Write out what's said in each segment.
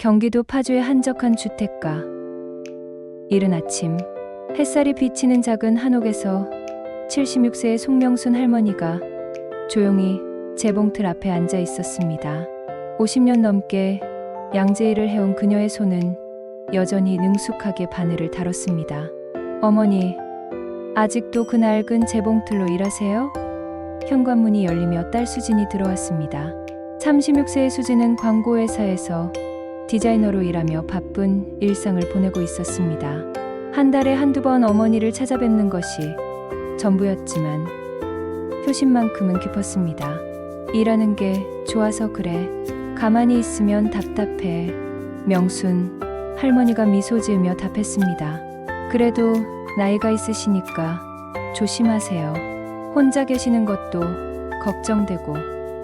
경기도 파주의 한적한 주택가. 이른 아침, 햇살이 비치는 작은 한옥에서 76세의 송명순 할머니가 조용히 재봉틀 앞에 앉아 있었습니다. 50년 넘게 양재일을 해온 그녀의 손은 여전히 능숙하게 바늘을 다뤘습니다. 어머니, 아직도 그 낡은 재봉틀로 일하세요? 현관문이 열리며 딸 수진이 들어왔습니다. 36세의 수진은 광고회사에서 디자이너로 일하며 바쁜 일상을 보내고 있었습니다. 한 달에 한두 번 어머니를 찾아뵙는 것이 전부였지만 효심만큼은 깊었습니다. 일하는 게 좋아서 그래. 가만히 있으면 답답해. 명순 할머니가 미소 지으며 답했습니다. 그래도 나이가 있으시니까 조심하세요. 혼자 계시는 것도 걱정되고.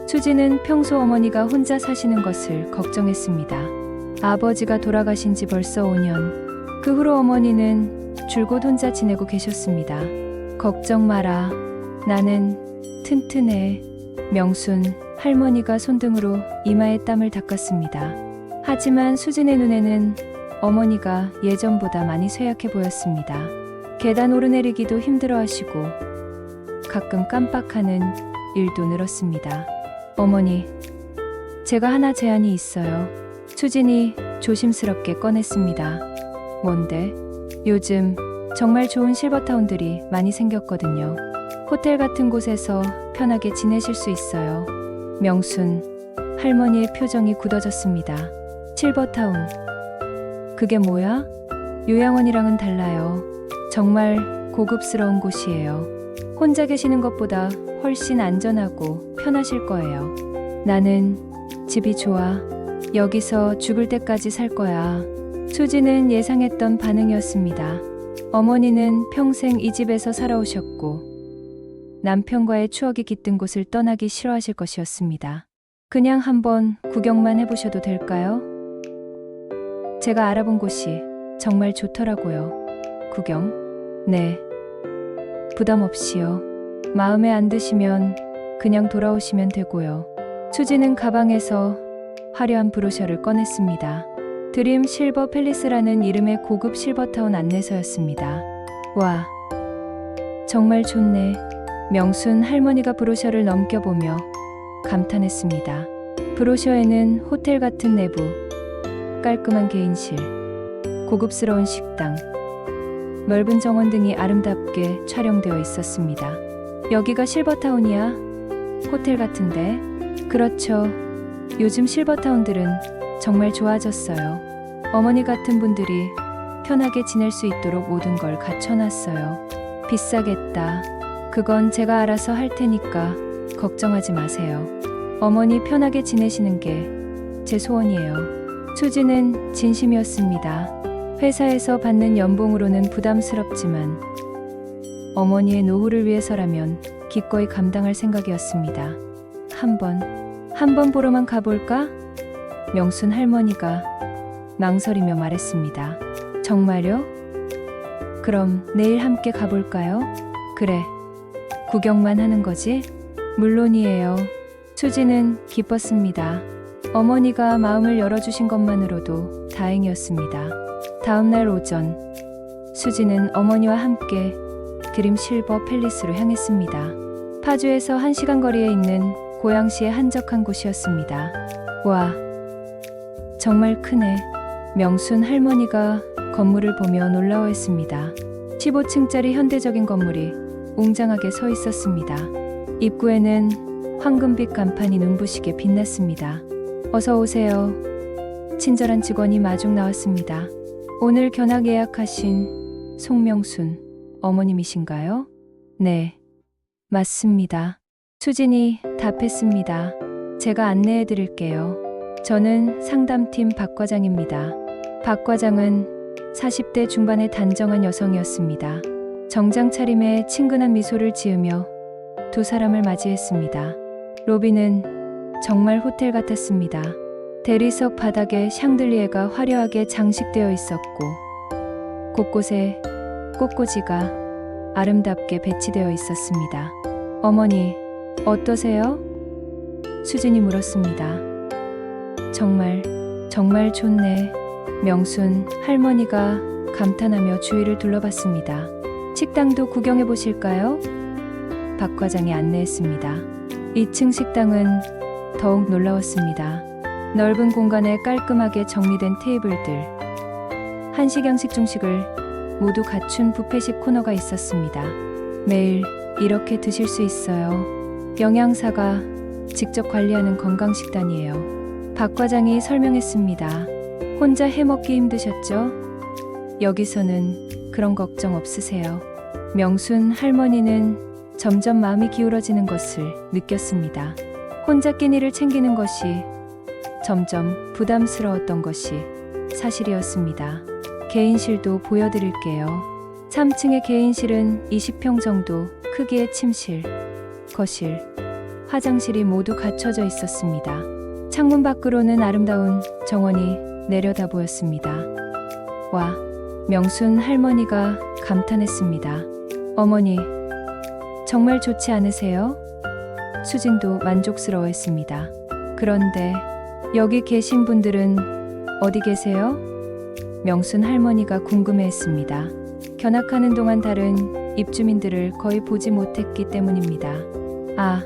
수지는 평소 어머니가 혼자 사시는 것을 걱정했습니다. 아버지가 돌아가신 지 벌써 5년. 그 후로 어머니는 줄곧 혼자 지내고 계셨습니다. 걱정 마라. 나는 튼튼해. 명순 할머니가 손등으로 이마에 땀을 닦았습니다. 하지만 수진의 눈에는 어머니가 예전보다 많이 쇠약해 보였습니다. 계단 오르내리기도 힘들어하시고 가끔 깜빡하는 일도 늘었습니다. 어머니, 제가 하나 제안이 있어요. 수진이 조심스럽게 꺼냈습니다. 뭔데? 요즘 정말 좋은 실버타운들이 많이 생겼거든요. 호텔 같은 곳에서 편하게 지내실 수 있어요. 명순 할머니의 표정이 굳어졌습니다. 실버타운. 그게 뭐야? 요양원이랑은 달라요. 정말 고급스러운 곳이에요. 혼자 계시는 것보다 훨씬 안전하고 편하실 거예요. 나는 집이 좋아. 여기서 죽을 때까지 살 거야. 수지는 예상했던 반응이었습니다. 어머니는 평생 이 집에서 살아오셨고 남편과의 추억이 깃든 곳을 떠나기 싫어하실 것이었습니다. 그냥 한번 구경만 해보셔도 될까요? 제가 알아본 곳이 정말 좋더라고요. 구경? 네. 부담 없이요. 마음에 안 드시면 그냥 돌아오시면 되고요. 수지는 가방에서 화려한 브로셔를 꺼냈습니다. 드림 실버 팰리스라는 이름의 고급 실버타운 안내서였습니다. 와, 정말 좋네. 명순 할머니가 브로셔를 넘겨보며 감탄했습니다. 브로셔에는 호텔 같은 내부, 깔끔한 개인실, 고급스러운 식당, 넓은 정원 등이 아름답게 촬영되어 있었습니다. 여기가 실버타운이야? 호텔 같은데? 그렇죠. 요즘 실버타운들은 정말 좋아졌어요. 어머니 같은 분들이 편하게 지낼 수 있도록 모든 걸 갖춰놨어요. 비싸겠다. 그건 제가 알아서 할 테니까 걱정하지 마세요. 어머니 편하게 지내시는 게 제 소원이에요. 수지는 진심이었습니다. 회사에서 받는 연봉으로는 부담스럽지만 어머니의 노후를 위해서라면 기꺼이 감당할 생각이었습니다. 한번 보러만 가볼까? 명순 할머니가 망설이며 말했습니다. 정말요? 그럼 내일 함께 가볼까요? 그래. 구경만 하는 거지? 물론이에요. 수지는 기뻤습니다. 어머니가 마음을 열어주신 것만으로도 다행이었습니다. 다음 날 오전, 수지는 어머니와 함께 드림 실버 팰리스로 향했습니다. 파주에서 1시간 거리에 있는 고양시의 한적한 곳이었습니다. 와, 정말 크네. 명순 할머니가 건물을 보며 놀라워했습니다. 15층짜리 현대적인 건물이 웅장하게 서 있었습니다. 입구에는 황금빛 간판이 눈부시게 빛났습니다. 어서 오세요. 친절한 직원이 마중 나왔습니다. 오늘 견학 예약하신 송명순 어머님이신가요? 네, 맞습니다. 수진이 답했습니다. 제가 안내해 드릴게요. 저는 상담팀 박 과장입니다. 박 과장은 40대 중반의 단정한 여성이었습니다. 정장 차림에 친근한 미소를 지으며 두 사람을 맞이했습니다. 로비는 정말 호텔 같았습니다. 대리석 바닥에 샹들리에가 화려하게 장식되어 있었고 곳곳에 꽃꽂이가 아름답게 배치되어 있었습니다. 어머니, 어떠세요? 수진이 물었습니다. 정말 정말 좋네. 명순 할머니가 감탄하며 주위를 둘러봤습니다. 식당도 구경해 보실까요? 박 과장이 안내했습니다. 2층 식당은 더욱 놀라웠습니다. 넓은 공간에 깔끔하게 정리된 테이블들, 한식, 양식, 중식을 모두 갖춘 뷔페식 코너가 있었습니다. 매일 이렇게 드실 수 있어요. 영양사가 직접 관리하는 건강식단이에요. 박 과장이 설명했습니다. 혼자 해먹기 힘드셨죠? 여기서는 그런 걱정 없으세요. 명순 할머니는 점점 마음이 기울어지는 것을 느꼈습니다. 혼자 끼니를 챙기는 것이 점점 부담스러웠던 것이 사실이었습니다. 개인실도 보여드릴게요. 3층의 개인실은 20평 정도 크기의 침실, 거실, 화장실이 모두 갖춰져 있었습니다. 창문 밖으로는 아름다운 정원이 내려다 보였습니다. 와, 명순 할머니가 감탄했습니다. 어머니, 정말 좋지 않으세요? 수진도 만족스러워했습니다. 그런데 여기 계신 분들은 어디 계세요? 명순 할머니가 궁금해했습니다. 견학하는 동안 다른 입주민들을 거의 보지 못했기 때문입니다. 아,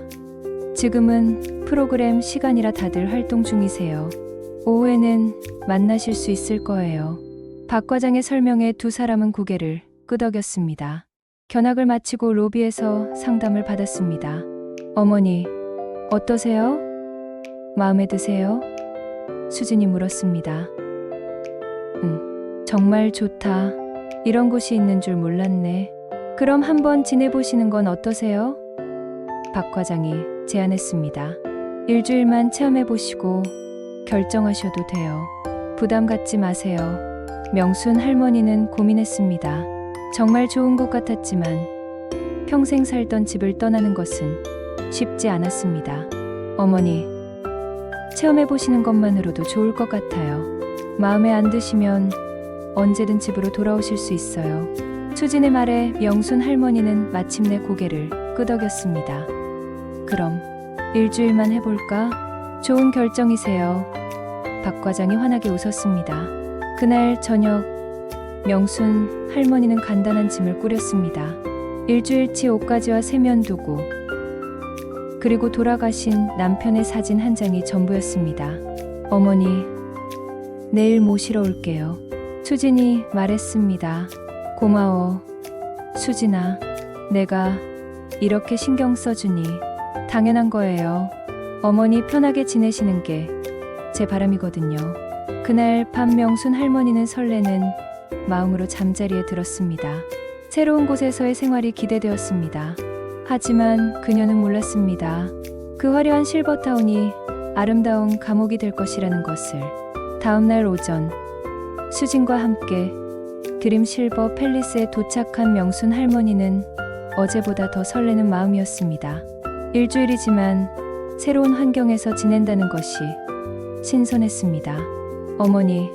지금은 프로그램 시간이라 다들 활동 중이세요. 오후에는 만나실 수 있을 거예요. 박 과장의 설명에 두 사람은 고개를 끄덕였습니다. 견학을 마치고 로비에서 상담을 받았습니다. 어머니, 어떠세요? 마음에 드세요? 수진이 물었습니다. 정말 좋다. 이런 곳이 있는 줄 몰랐네. 그럼 한번 지내보시는 건 어떠세요? 박 과장이 제안했습니다. 일주일만 체험해보시고 결정하셔도 돼요. 부담 갖지 마세요. 명순 할머니는 고민했습니다. 정말 좋은 곳 같았지만 평생 살던 집을 떠나는 것은 쉽지 않았습니다. 어머니, 체험해보시는 것만으로도 좋을 것 같아요. 마음에 안 드시면 언제든 집으로 돌아오실 수 있어요. 수진의 말에 명순 할머니는 마침내 고개를 끄덕였습니다. 그럼 일주일만 해볼까? 좋은 결정이세요. 박 과장이 환하게 웃었습니다. 그날 저녁, 명순 할머니는 간단한 짐을 꾸렸습니다. 일주일치 옷가지와 세면도구, 그리고 돌아가신 남편의 사진 한 장이 전부였습니다. 어머니, 내일 모시러 올게요. 수진이 말했습니다. 고마워, 수진아. 내가 이렇게 신경 써주니 당연한 거예요. 어머니 편하게 지내시는 게 제 바람이거든요. 그날 밤 명순 할머니는 설레는 마음으로 잠자리에 들었습니다. 새로운 곳에서의 생활이 기대되었습니다. 하지만 그녀는 몰랐습니다. 그 화려한 실버타운이 아름다운 감옥이 될 것이라는 것을. 다음날 오전, 수진과 함께 드림 실버 팰리스에 도착한 명순 할머니는 어제보다 더 설레는 마음이었습니다. 일주일이지만 새로운 환경에서 지낸다는 것이 신선했습니다. 어머니,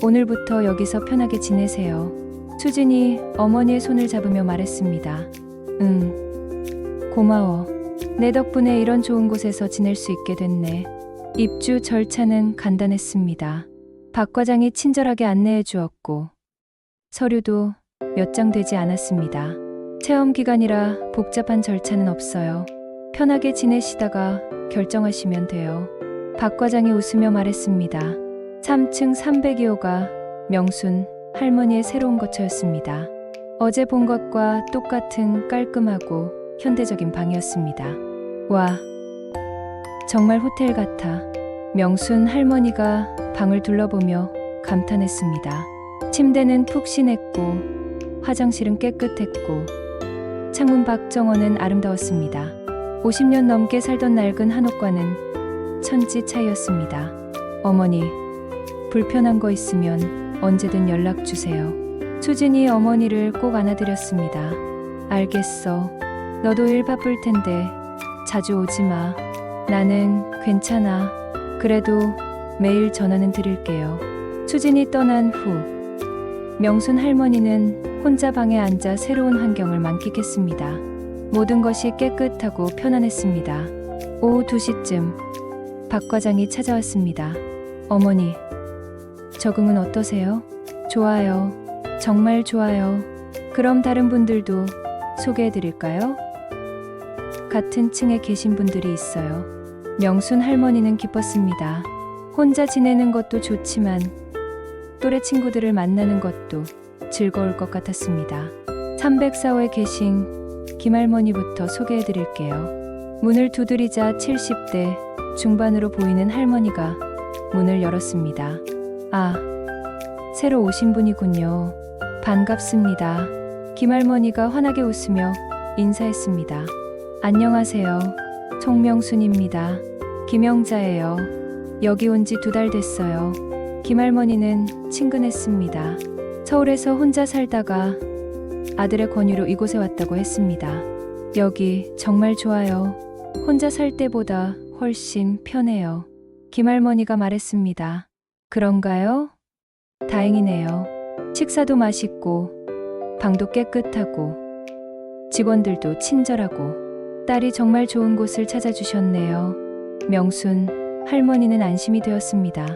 오늘부터 여기서 편하게 지내세요. 수진이 어머니의 손을 잡으며 말했습니다. 고마워. 내 덕분에 이런 좋은 곳에서 지낼 수 있게 됐네. 입주 절차는 간단했습니다. 박 과장이 친절하게 안내해 주었고 서류도 몇 장 되지 않았습니다. 체험 기간이라 복잡한 절차는 없어요. 편하게 지내시다가 결정하시면 돼요. 박 과장이 웃으며 말했습니다. 3층 302호가 명순 할머니의 새로운 거처였습니다. 어제 본 것과 똑같은 깔끔하고 현대적인 방이었습니다. 와, 정말 호텔 같아. 명순 할머니가 방을 둘러보며 감탄했습니다. 침대는 푹신했고 화장실은 깨끗했고 창문 밖 정원은 아름다웠습니다. 50년 넘게 살던 낡은 한옥과는 천지 차이였습니다. 어머니, 불편한 거 있으면 언제든 연락 주세요. 수진이 어머니를 꼭 안아드렸습니다. 알겠어. 너도 일 바쁠 텐데 자주 오지 마. 나는 괜찮아. 그래도 매일 전화는 드릴게요. 수진이 떠난 후 명순 할머니는 혼자 방에 앉아 새로운 환경을 만끽했습니다. 모든 것이 깨끗하고 편안했습니다. 오후 2시쯤 박 과장이 찾아왔습니다. 어머니, 적응은 어떠세요? 좋아요. 정말 좋아요. 그럼 다른 분들도 소개해 드릴까요? 같은 층에 계신 분들이 있어요. 명순 할머니는 기뻤습니다. 혼자 지내는 것도 좋지만 또래 친구들을 만나는 것도 즐거울 것 같았습니다. 304호에 계신 김할머니부터 소개해 드릴게요. 문을 두드리자 70대 중반으로 보이는 할머니가 문을 열었습니다. 아, 새로 오신 분이군요. 반갑습니다. 김할머니가 환하게 웃으며 인사했습니다. 안녕하세요. 송명순입니다. 김영자예요. 여기 온 지 2달 됐어요. 김할머니는 친근했습니다. 서울에서 혼자 살다가 아들의 권유로 이곳에 왔다고 했습니다. 여기 정말 좋아요. 혼자 살 때보다 훨씬 편해요. 김할머니가 말했습니다. 그런가요? 다행이네요. 식사도 맛있고 방도 깨끗하고 직원들도 친절하고 딸이 정말 좋은 곳을 찾아주셨네요. 명순 할머니는 안심이 되었습니다.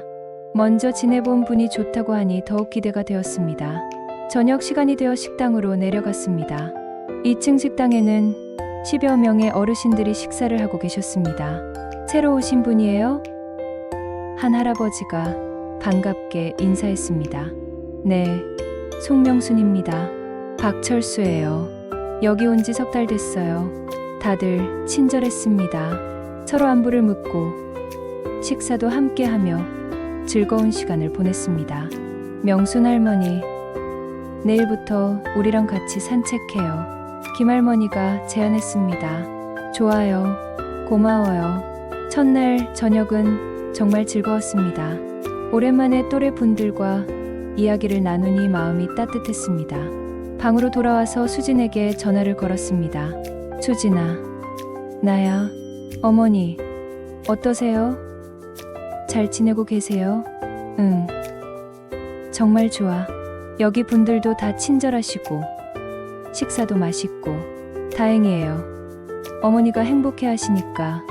먼저 지내본 분이 좋다고 하니 더욱 기대가 되었습니다. 저녁 시간이 되어 식당으로 내려갔습니다. 2층 식당에는 10여 명의 어르신들이 식사를 하고 계셨습니다. 새로 오신 분이에요? 한 할아버지가 반갑게 인사했습니다. 네, 송명순입니다. 박철수예요. 여기 온 지 3달 됐어요. 다들 친절했습니다. 서로 안부를 묻고 식사도 함께하며 즐거운 시간을 보냈습니다. 명순 할머니, 내일부터 우리랑 같이 산책해요. 김할머니가 제안했습니다. 좋아요. 고마워요. 첫날 저녁은 정말 즐거웠습니다. 오랜만에 또래 분들과 이야기를 나누니 마음이 따뜻했습니다. 방으로 돌아와서 수진에게 전화를 걸었습니다. 수진아, 나야. 어머니, 어떠세요? 잘 지내고 계세요? 응. 정말 좋아. 여기 분들도 다 친절하시고 식사도 맛있고 다행이에요. 어머니가 행복해 하시니까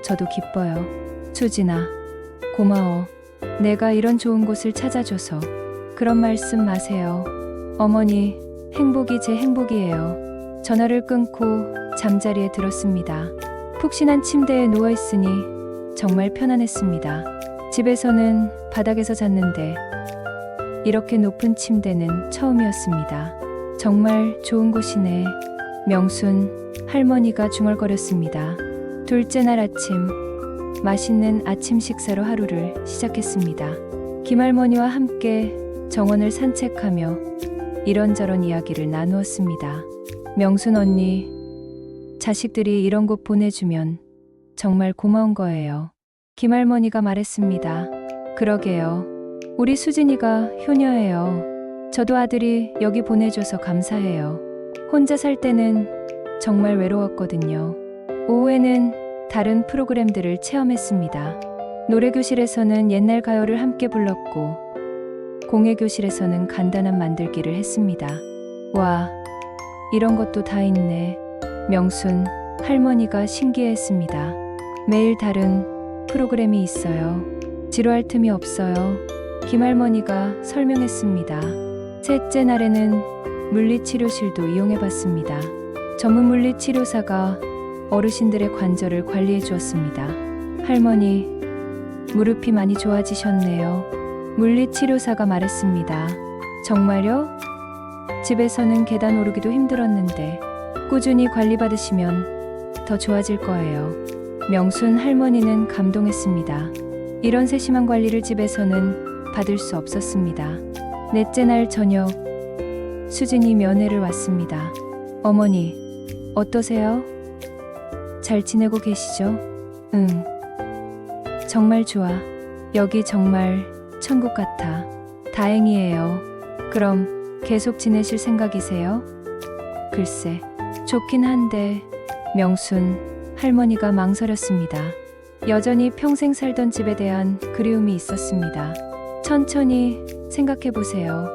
저도 기뻐요. 수진아, 고마워. 내가 이런 좋은 곳을 찾아줘서. 그런 말씀 마세요. 어머니, 행복이 제 행복이에요. 전화를 끊고 잠자리에 들었습니다. 푹신한 침대에 누워있으니 정말 편안했습니다. 집에서는 바닥에서 잤는데 이렇게 높은 침대는 처음이었습니다. 정말 좋은 곳이네. 명순 할머니가 중얼거렸습니다. 둘째 날 아침, 맛있는 아침 식사로 하루를 시작했습니다. 김할머니와 함께 정원을 산책하며 이런저런 이야기를 나누었습니다. 명순 언니, 자식들이 이런 곳 보내주면 정말 고마운 거예요. 김할머니가 말했습니다. 그러게요. 우리 수진이가 효녀예요. 저도 아들이 여기 보내줘서 감사해요. 혼자 살 때는 정말 외로웠거든요. 오후에는 다른 프로그램들을 체험했습니다. 노래교실에서는 옛날 가요를 함께 불렀고 공예교실에서는 간단한 만들기를 했습니다. 와, 이런 것도 다 있네. 명순 할머니가 신기해했습니다. 매일 다른 프로그램이 있어요. 지루할 틈이 없어요. 김할머니가 설명했습니다. 셋째 날에는 물리치료실도 이용해봤습니다. 전문 물리치료사가 어르신들의 관절을 관리해 주었습니다. 할머니, 무릎이 많이 좋아지셨네요. 물리치료사가 말했습니다. 정말요? 집에서는 계단 오르기도 힘들었는데 꾸준히 관리받으시면 더 좋아질 거예요. 명순 할머니는 감동했습니다. 이런 세심한 관리를 집에서는 받을 수 없었습니다. 넷째 날 저녁, 수진이 면회를 왔습니다. 어머니, 어떠세요? 잘 지내고 계시죠? 응. 정말 좋아. 여기 정말 천국 같아. 다행이에요. 그럼 계속 지내실 생각이세요? 글쎄, 좋긴 한데. 명순 할머니가 망설였습니다. 여전히 평생 살던 집에 대한 그리움이 있었습니다. 천천히 생각해 보세요.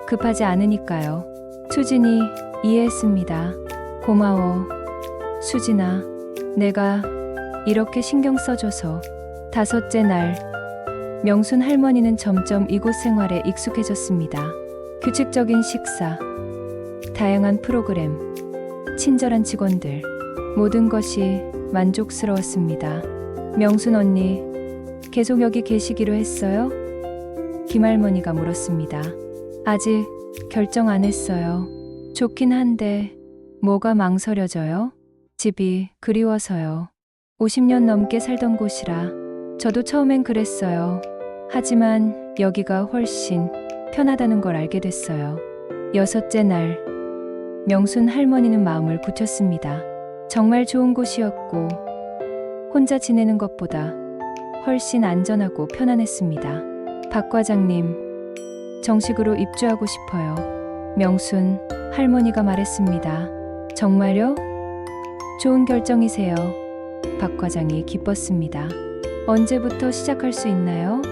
급하지 않으니까요. 수진이 이해했습니다. 고마워. 수진아, 내가 이렇게 신경 써줘서. 다섯째 날, 명순 할머니는 점점 이곳 생활에 익숙해졌습니다. 규칙적인 식사, 다양한 프로그램, 친절한 직원들, 모든 것이 만족스러웠습니다. 명순 언니, 계속 여기 계시기로 했어요? 김할머니가 물었습니다. 아직 결정 안 했어요. 좋긴 한데 뭐가 망설여져요? 집이 그리워서요. 50년 넘게 살던 곳이라 저도 처음엔 그랬어요. 하지만 여기가 훨씬 편하다는 걸 알게 됐어요. 6째 날, 명순 할머니는 마음을 굳혔습니다. 정말 좋은 곳이었고 혼자 지내는 것보다 훨씬 안전하고 편안했습니다. 박 과장님, 정식으로 입주하고 싶어요. 명순 할머니가 말했습니다. 정말요? 좋은 결정이세요. 박 과장이 기뻤습니다. 언제부터 시작할 수 있나요?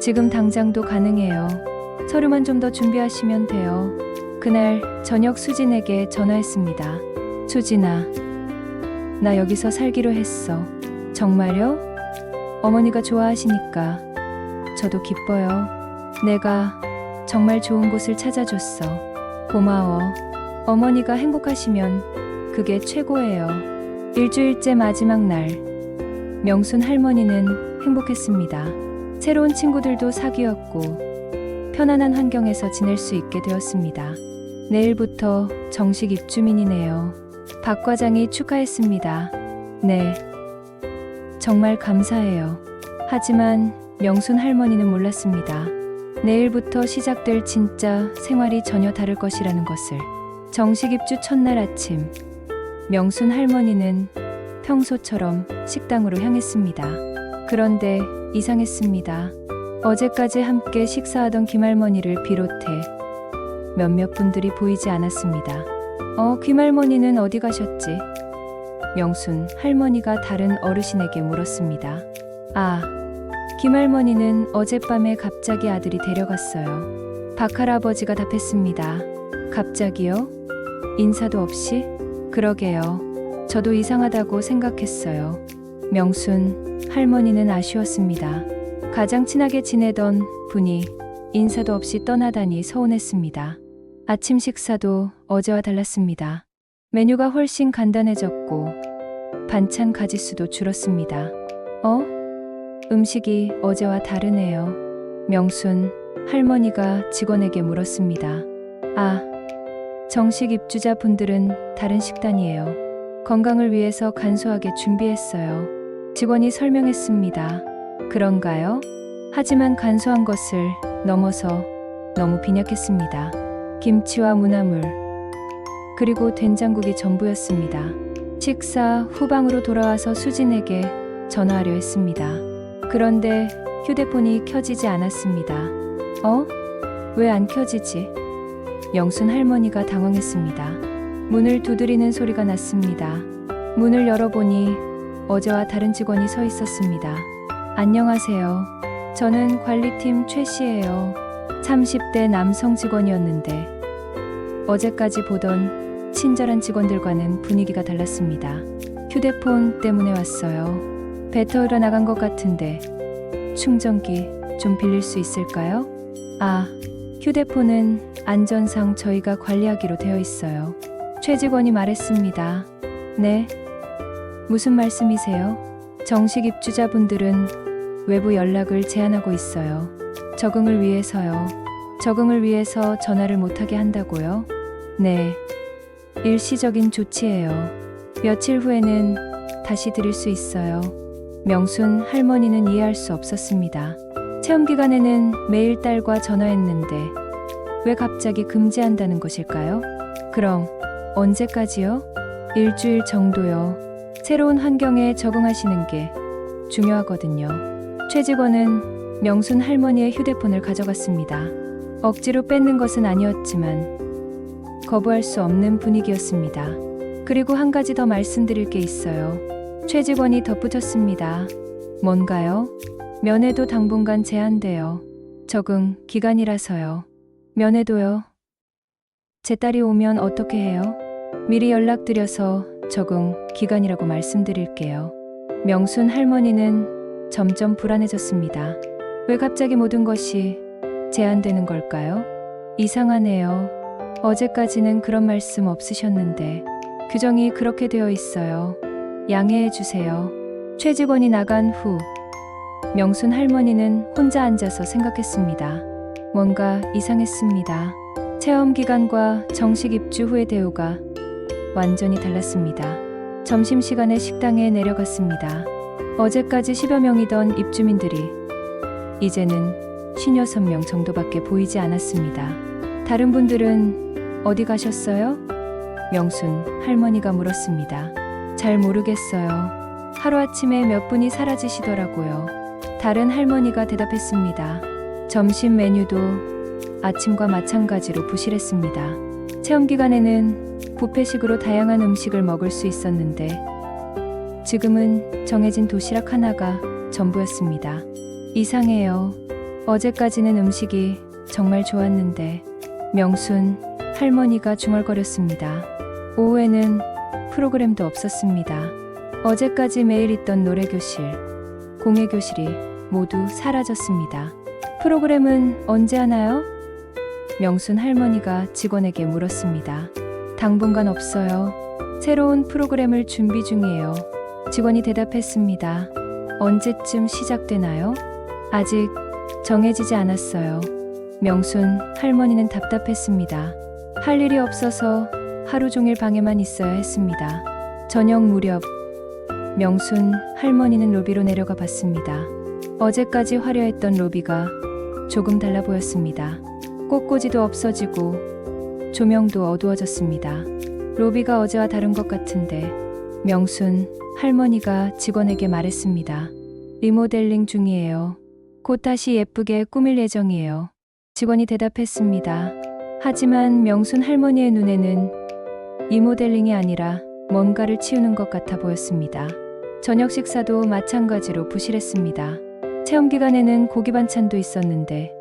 지금 당장도 가능해요. 서류만 좀 더 준비하시면 돼요. 그날 저녁 수진에게 전화했습니다. 수진아, 나 여기서 살기로 했어. 정말요? 어머니가 좋아하시니까 저도 기뻐요. 내가 정말 좋은 곳을 찾아줬어. 고마워. 어머니가 행복하시면 그게 최고예요. 일주일째 마지막 날, 명순 할머니는 행복했습니다. 새로운 친구들도 사귀었고 편안한 환경에서 지낼 수 있게 되었습니다. 내일부터 정식 입주민이네요. 박 과장이 축하했습니다. 네, 정말 감사해요. 하지만 명순 할머니는 몰랐습니다. 내일부터 시작될 진짜 생활이 전혀 다를 것이라는 것을. 정식 입주 첫날 아침, 명순 할머니는 평소처럼 식당으로 향했습니다. 그런데 이상했습니다. 어제까지 함께 식사하던 김할머니를 비롯해 몇몇 분들이 보이지 않았습니다. 김할머니는 어디 가셨지? 명순 할머니가 다른 어르신에게 물었습니다. 아, 김할머니는 어젯밤에 갑자기 아들이 데려갔어요. 박할아버지가 답했습니다. 갑자기요? 인사도 없이? 그러게요. 저도 이상하다고 생각했어요. 명순 할머니는 아쉬웠습니다. 가장 친하게 지내던 분이 인사도 없이 떠나다니 서운했습니다. 아침 식사도 어제와 달랐습니다. 메뉴가 훨씬 간단해졌고 반찬 가짓수도 줄었습니다. 음식이 어제와 다르네요. 명순 할머니가 직원에게 물었습니다. 아, 정식 입주자 분들은 다른 식단이에요. 건강을 위해서 간소하게 준비했어요. 직원이 설명했습니다. 그런가요? 하지만 간소한 것을 넘어서 너무 빈약했습니다. 김치와 무나물, 그리고 된장국이 전부였습니다. 식사 후 방으로 돌아와서 수진에게 전화하려 했습니다. 그런데 휴대폰이 켜지지 않았습니다. 왜 안 켜지지? 명순 할머니가 당황했습니다. 문을 두드리는 소리가 났습니다. 문을 열어보니 어제와 다른 직원이 서 있었습니다. 안녕하세요. 저는 관리팀 최 씨예요. 30대 남성 직원이었는데 어제까지 보던 친절한 직원들과는 분위기가 달랐습니다. 휴대폰 때문에 왔어요. 배터리가 나간 것 같은데 충전기 좀 빌릴 수 있을까요? 아, 휴대폰은 안전상 저희가 관리하기로 되어 있어요. 최 직원이 말했습니다. 네, 무슨 말씀이세요? 정식 입주자분들은 외부 연락을 제한하고 있어요. 적응을 위해서요. 적응을 위해서 전화를 못하게 한다고요? 네, 일시적인 조치예요. 며칠 후에는 다시 드릴 수 있어요. 명순 할머니는 이해할 수 없었습니다. 체험 기간에는 매일 딸과 전화했는데 왜 갑자기 금지한다는 것일까요? 그럼 언제까지요? 일주일 정도요. 새로운 환경에 적응하시는 게 중요하거든요. 최 직원은 명순 할머니의 휴대폰을 가져갔습니다. 억지로 뺏는 것은 아니었지만 거부할 수 없는 분위기였습니다. 그리고 한 가지 더 말씀드릴 게 있어요. 최 직원이 덧붙였습니다. 뭔가요? 면회도 당분간 제한돼요. 적응 기간이라서요. 면회도요? 제 딸이 오면 어떻게 해요? 미리 연락드려서 적응 기간이라고 말씀드릴게요. 명순 할머니는 점점 불안해졌습니다. 왜 갑자기 모든 것이 제한되는 걸까요? 이상하네요. 어제까지는 그런 말씀 없으셨는데 규정이 그렇게 되어 있어요. 양해해 주세요. 최직원이 나간 후 명순 할머니는 혼자 앉아서 생각했습니다. 뭔가 이상했습니다. 체험 기간과 정식 입주 후의 대우가 완전히 달랐습니다. 점심시간에 식당에 내려갔습니다. 어제까지 10여 명이던 입주민들이 이제는 56명 정도밖에 보이지 않았습니다. 다른 분들은 어디 가셨어요? 명순 할머니가 물었습니다. 잘 모르겠어요. 하루아침에 몇 분이 사라지시더라고요. 다른 할머니가 대답했습니다. 점심 메뉴도 아침과 마찬가지로 부실했습니다. 체험 기간에는 뷔페식으로 다양한 음식을 먹을 수 있었는데 지금은 정해진 도시락 하나가 전부였습니다. 이상해요. 어제까지는 음식이 정말 좋았는데 명순 할머니가 중얼거렸습니다. 오후에는 프로그램도 없었습니다. 어제까지 매일 있던 노래교실, 공예교실이 모두 사라졌습니다. 프로그램은 언제 하나요? 명순 할머니가 직원에게 물었습니다. 당분간 없어요. 새로운 프로그램을 준비 중이에요. 직원이 대답했습니다. 언제쯤 시작되나요? 아직 정해지지 않았어요. 명순 할머니는 답답했습니다. 할 일이 없어서 하루 종일 방에만 있어야 했습니다. 저녁 무렵 명순 할머니는 로비로 내려가 봤습니다. 어제까지 화려했던 로비가 조금 달라 보였습니다. 꽃꽂이도 없어지고 조명도 어두워졌습니다. 로비가 어제와 다른 것 같은데 명순 할머니가 직원에게 말했습니다. 리모델링 중이에요. 곧 다시 예쁘게 꾸밀 예정이에요. 직원이 대답했습니다. 하지만 명순 할머니의 눈에는 리모델링이 아니라 뭔가를 치우는 것 같아 보였습니다. 저녁 식사도 마찬가지로 부실했습니다. 체험 기간에는 고기 반찬도 있었는데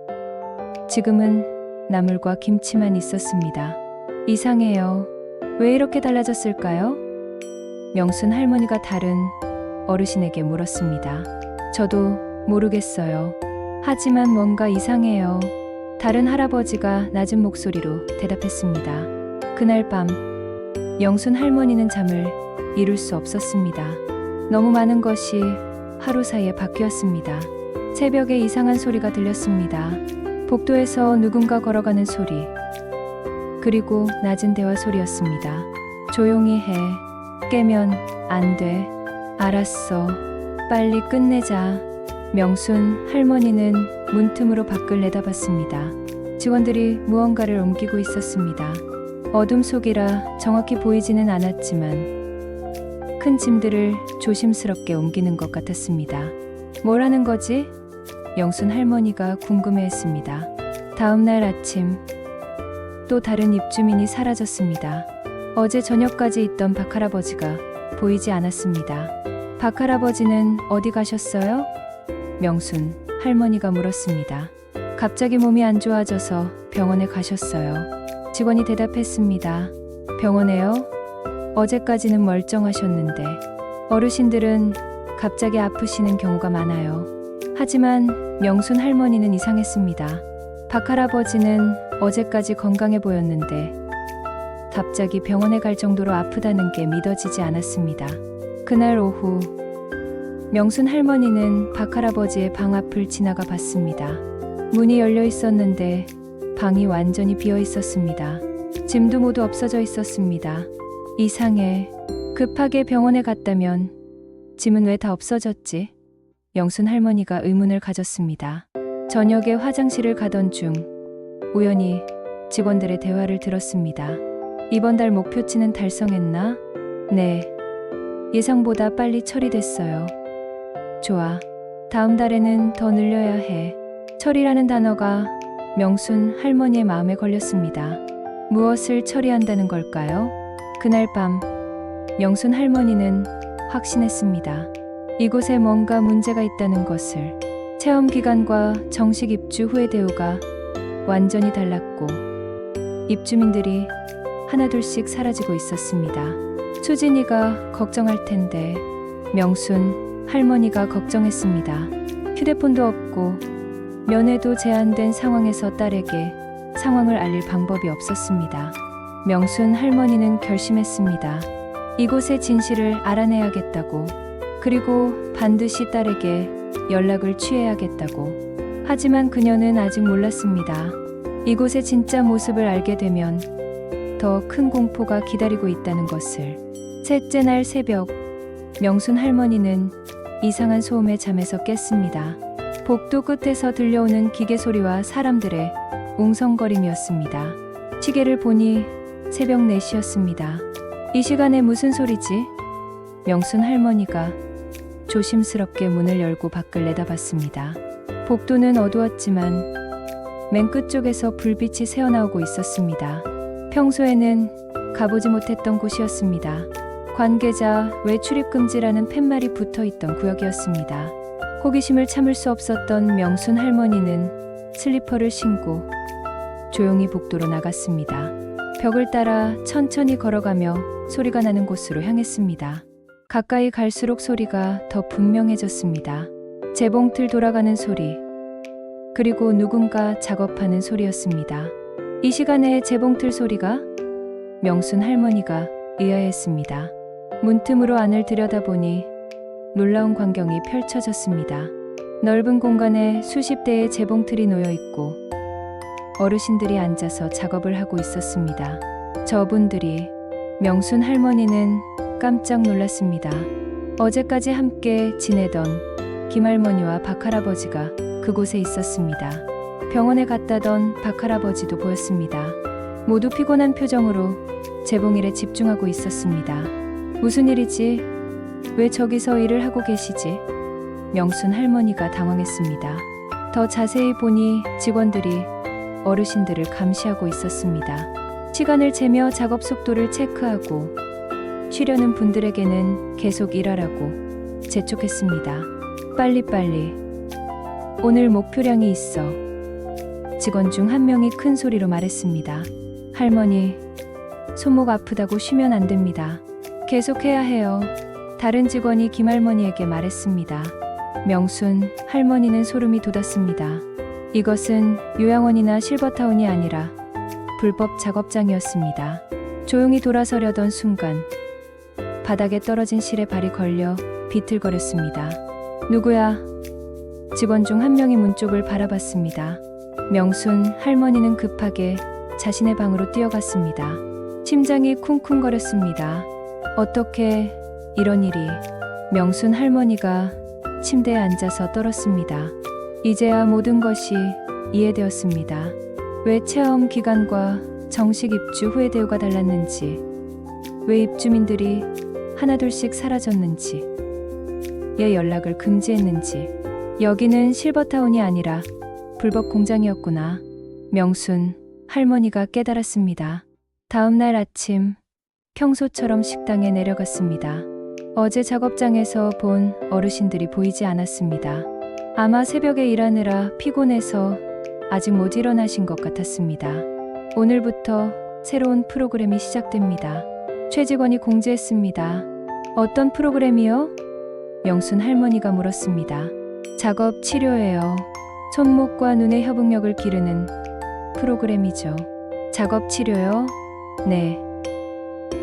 지금은 나물과 김치만 있었습니다. 이상해요. 왜 이렇게 달라졌을까요? 명순 할머니가 다른 어르신에게 물었습니다. 저도 모르겠어요. 하지만 뭔가 이상해요. 다른 할아버지가 낮은 목소리로 대답했습니다. 그날 밤 명순 할머니는 잠을 이룰 수 없었습니다. 너무 많은 것이 하루 사이에 바뀌었습니다. 새벽에 이상한 소리가 들렸습니다. 복도에서 누군가 걸어가는 소리, 그리고 낮은 대화 소리였습니다. 조용히 해. 깨면 안 돼. 알았어. 빨리 끝내자. 명순 할머니는 문틈으로 밖을 내다봤습니다. 직원들이 무언가를 옮기고 있었습니다. 어둠 속이라 정확히 보이지는 않았지만 큰 짐들을 조심스럽게 옮기는 것 같았습니다. 뭘 하는 거지? 명순 할머니가 궁금해했습니다. 다음 날 아침 또 다른 입주민이 사라졌습니다. 어제 저녁까지 있던 박할아버지가 보이지 않았습니다. 박할아버지는 어디 가셨어요? 명순 할머니가 물었습니다. 갑자기 몸이 안 좋아져서 병원에 가셨어요. 직원이 대답했습니다. 병원에요? 어제까지는 멀쩡하셨는데 어르신들은 갑자기 아프시는 경우가 많아요. 하지만 명순 할머니는 이상했습니다. 박할아버지는 어제까지 건강해 보였는데 갑자기 병원에 갈 정도로 아프다는 게 믿어지지 않았습니다. 그날 오후 명순 할머니는 박할아버지의 방 앞을 지나가 봤습니다. 문이 열려 있었는데 방이 완전히 비어 있었습니다. 짐도 모두 없어져 있었습니다. 이상해. 급하게 병원에 갔다면 짐은 왜 다 없어졌지? 명순 할머니가 의문을 가졌습니다. 저녁에 화장실을 가던 중 우연히 직원들의 대화를 들었습니다. 이번 달 목표치는 달성했나? 네. 예상보다 빨리 처리됐어요. 좋아. 다음 달에는 더 늘려야 해. 처리라는 단어가 명순 할머니의 마음에 걸렸습니다. 무엇을 처리한다는 걸까요? 그날 밤 명순 할머니는 확신했습니다. 이곳에 뭔가 문제가 있다는 것을. 체험 기간과 정식 입주 후의 대우가 완전히 달랐고 입주민들이 하나둘씩 사라지고 있었습니다. 수진이가 걱정할 텐데 명순 할머니가 걱정했습니다. 휴대폰도 없고 면회도 제한된 상황에서 딸에게 상황을 알릴 방법이 없었습니다. 명순 할머니는 결심했습니다. 이곳의 진실을 알아내야겠다고. 그리고 반드시 딸에게 연락을 취해야겠다고. 하지만 그녀는 아직 몰랐습니다. 이곳의 진짜 모습을 알게 되면 더 큰 공포가 기다리고 있다는 것을. 셋째 날 새벽, 명순 할머니는 이상한 소음에 잠에서 깼습니다. 복도 끝에서 들려오는 기계 소리와 사람들의 웅성거림이었습니다. 시계를 보니 새벽 4시였습니다. 이 시간에 무슨 소리지? 명순 할머니가 조심스럽게 문을 열고 밖을 내다봤습니다. 복도는 어두웠지만 맨 끝쪽에서 불빛이 새어나오고 있었습니다. 평소에는 가보지 못했던 곳이었습니다. 관계자 외출입 금지라는 팻말이 붙어있던 구역이었습니다. 호기심을 참을 수 없었던 명순 할머니는 슬리퍼를 신고 조용히 복도로 나갔습니다. 벽을 따라 천천히 걸어가며 소리가 나는 곳으로 향했습니다. 가까이 갈수록 소리가 더 분명해졌습니다. 재봉틀 돌아가는 소리, 그리고 누군가 작업하는 소리였습니다. 이 시간에 재봉틀 소리가? 명순 할머니가 의아했습니다. 문틈으로 안을 들여다보니 놀라운 광경이 펼쳐졌습니다. 넓은 공간에 수십 대의 재봉틀이 놓여 있고 어르신들이 앉아서 작업을 하고 있었습니다. 저분들이. 명순 할머니는 깜짝 놀랐습니다. 어제까지 함께 지내던 김할머니와 박할아버지가 그곳에 있었습니다. 병원에 갔다던 박할아버지도 보였습니다. 모두 피곤한 표정으로 재봉일에 집중하고 있었습니다. 무슨 일이지? 왜 저기서 일을 하고 계시지? 명순 할머니가 당황했습니다. 더 자세히 보니 직원들이 어르신들을 감시하고 있었습니다. 시간을 재며 작업 속도를 체크하고 쉬려는 분들에게는 계속 일하라고 재촉했습니다. 빨리빨리. 오늘 목표량이 있어. 직원 중 한 명이 큰 소리로 말했습니다. 할머니, 손목 아프다고 쉬면 안 됩니다. 계속해야 해요. 다른 직원이 김할머니에게 말했습니다. 명순 할머니는 소름이 돋았습니다. 이것은 요양원이나 실버타운이 아니라 불법 작업장이었습니다. 조용히 돌아서려던 순간 바닥에 떨어진 실에 발이 걸려 비틀거렸습니다. 누구야? 직원 중 한 명이 문 쪽을 바라봤습니다. 명순 할머니는 급하게 자신의 방으로 뛰어갔습니다. 심장이 쿵쿵거렸습니다. 어떻게 이런 일이? 명순 할머니가 침대에 앉아서 떨었습니다. 이제야 모든 것이 이해되었습니다. 왜 체험 기간과 정식 입주 후의 대우가 달랐는지, 왜 입주민들이 하나둘씩 사라졌는지, 왜 연락을 금지했는지. 여기는 실버타운이 아니라 불법 공장이었구나. 명순 할머니가 깨달았습니다. 다음 날 아침, 평소처럼 식당에 내려갔습니다. 어제 작업장에서 본 어르신들이 보이지 않았습니다. 아마 새벽에 일하느라 피곤해서 아직 못 일어나신 것 같았습니다. 오늘부터 새로운 프로그램이 시작됩니다. 최 직원이 공지했습니다. 어떤 프로그램이요? 명순 할머니가 물었습니다. 작업 치료예요. 손목과 눈의 협응력을 기르는 프로그램이죠. 작업 치료요? 네.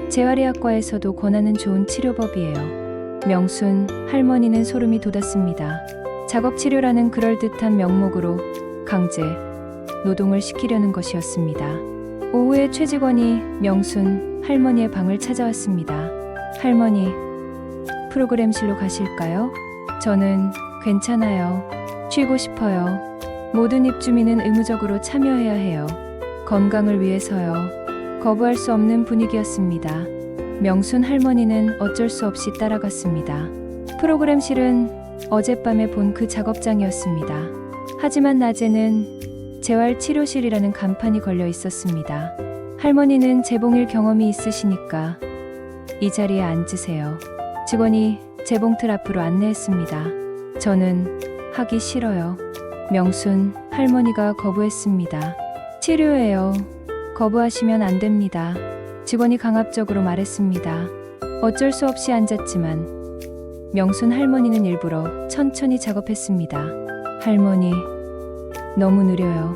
재활의학과에서도 권하는 좋은 치료법이에요. 명순 할머니는 소름이 돋았습니다. 작업 치료라는 그럴듯한 명목으로 강제 노동을 시키려는 것이었습니다. 오후에 최 직원이 명순 할머니의 방을 찾아왔습니다. 할머니, 프로그램실로 가실까요? 저는 괜찮아요. 쉬고 싶어요. 모든 입주민은 의무적으로 참여해야 해요. 건강을 위해서요. 거부할 수 없는 분위기였습니다. 명순 할머니는 어쩔 수 없이 따라갔습니다. 프로그램실은 어젯밤에 본 그 작업장이었습니다. 하지만 낮에는 재활치료실이라는 간판이 걸려 있었습니다. 할머니는 재봉일 경험이 있으시니까 이 자리에 앉으세요. 직원이 재봉틀 앞으로 안내했습니다. 저는 하기 싫어요. 명순 할머니가 거부했습니다. 치료예요. 거부하시면 안 됩니다. 직원이 강압적으로 말했습니다. 어쩔 수 없이 앉았지만 명순 할머니는 일부러 천천히 작업했습니다. 할머니, 너무 느려요.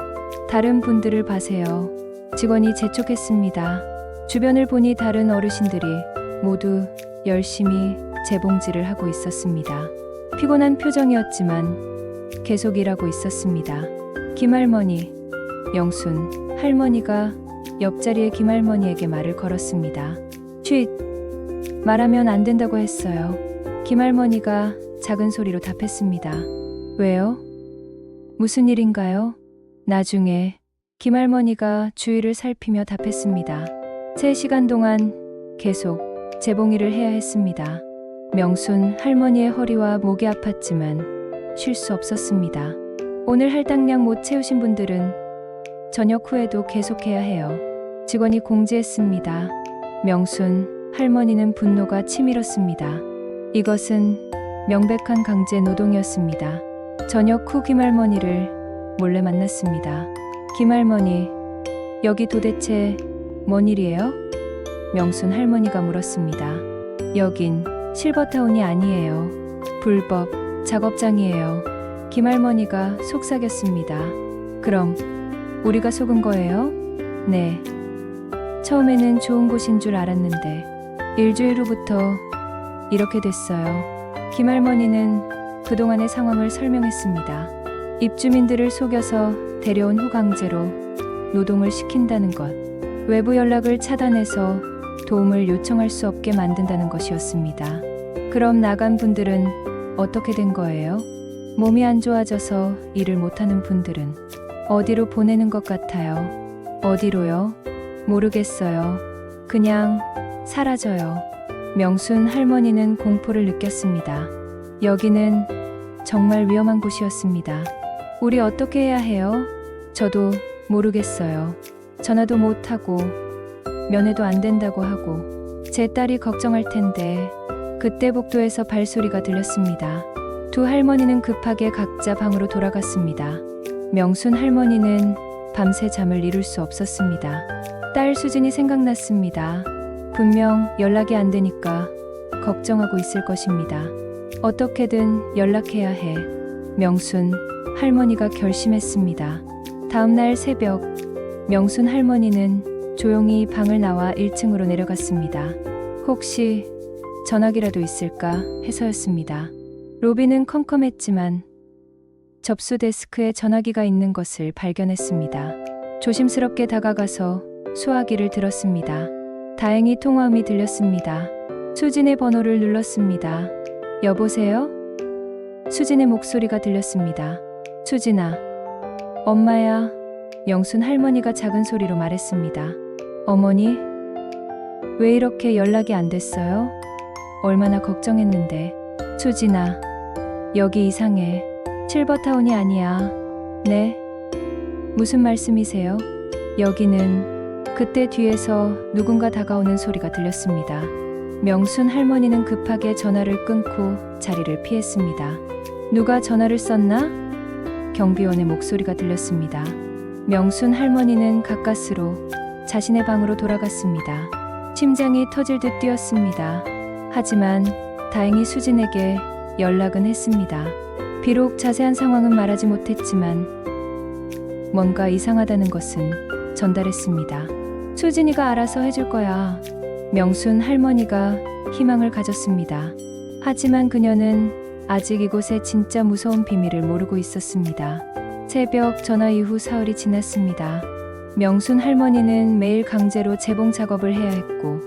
다른 분들을 봐세요. 직원이 재촉했습니다. 주변을 보니 다른 어르신들이 모두 열심히 재봉질을 하고 있었습니다. 피곤한 표정이었지만 계속 일하고 있었습니다. 김할머니, 명순 할머니가 옆자리의 김할머니에게 말을 걸었습니다. 쉿! 말하면 안 된다고 했어요. 김할머니가 작은 소리로 답했습니다. 왜요? 무슨 일인가요? 나중에 김할머니가 주위를 살피며 답했습니다. 3시간 동안 계속 재봉일을 해야 했습니다. 명순 할머니의 허리와 목이 아팠지만 쉴 수 없었습니다. 오늘 할당량 못 채우신 분들은 저녁 후에도 계속해야 해요. 직원이 공지했습니다. 명순 할머니는 분노가 치밀었습니다. 이것은 명백한 강제 노동이었습니다. 저녁 후 김할머니를 몰래 만났습니다. 김할머니, 여기 도대체 뭔 일이에요? 명순 할머니가 물었습니다. 여긴 실버타운이 아니에요. 불법 작업장이에요. 김할머니가 속삭였습니다. 그럼 우리가 속은 거예요? 네. 처음에는 좋은 곳인 줄 알았는데 일주일 후부터 이렇게 됐어요. 김할머니는 그동안의 상황을 설명했습니다. 입주민들을 속여서 데려온 후 강제로 노동을 시킨다는 것, 외부 연락을 차단해서 도움을 요청할 수 없게 만든다는 것이었습니다. 그럼 나간 분들은 어떻게 된 거예요? 몸이 안 좋아져서 일을 못하는 분들은 어디로 보내는 것 같아요? 어디로요? 모르겠어요. 그냥 사라져요. 명순 할머니는 공포를 느꼈습니다. 여기는 정말 위험한 곳이었습니다. 우리 어떻게 해야 해요? 저도 모르겠어요. 전화도 못하고 면회도 안 된다고 하고 제 딸이 걱정할 텐데. 그때 복도에서 발소리가 들렸습니다. 두 할머니는 급하게 각자 방으로 돌아갔습니다. 명순 할머니는 밤새 잠을 이룰 수 없었습니다. 딸 수진이 생각났습니다. 분명 연락이 안 되니까 걱정하고 있을 것입니다. 어떻게든 연락해야 해. 명순 할머니가 결심했습니다. 다음 날 새벽, 명순 할머니는 조용히 방을 나와 1층으로 내려갔습니다. 혹시 전화기라도 있을까 해서였습니다. 로비는 컴컴했지만 접수 데스크에 전화기가 있는 것을 발견했습니다. 조심스럽게 다가가서 수화기를 들었습니다. 다행히 통화음이 들렸습니다. 수진의 번호를 눌렀습니다. 여보세요? 수진의 목소리가 들렸습니다. 수진아, 엄마야. 명순 할머니가 작은 소리로 말했습니다. 어머니? 왜 이렇게 연락이 안 됐어요? 얼마나 걱정했는데. 수진아, 여기 이상해. 실버타운이 아니야. 네? 무슨 말씀이세요? 여기는. 그때 뒤에서 누군가 다가오는 소리가 들렸습니다. 명순 할머니는 급하게 전화를 끊고 자리를 피했습니다. 누가 전화를 썼나? 경비원의 목소리가 들렸습니다. 명순 할머니는 가까스로 자신의 방으로 돌아갔습니다. 심장이 터질 듯 뛰었습니다. 하지만 다행히 수진에게 연락은 했습니다. 비록 자세한 상황은 말하지 못했지만 뭔가 이상하다는 것은 전달했습니다. 수진이가 알아서 해줄 거야. 명순 할머니가 희망을 가졌습니다. 하지만 그녀는 아직 이곳의 진짜 무서운 비밀을 모르고 있었습니다. 새벽 전화 이후 사흘이 지났습니다. 명순 할머니는 매일 강제로 재봉 작업을 해야 했고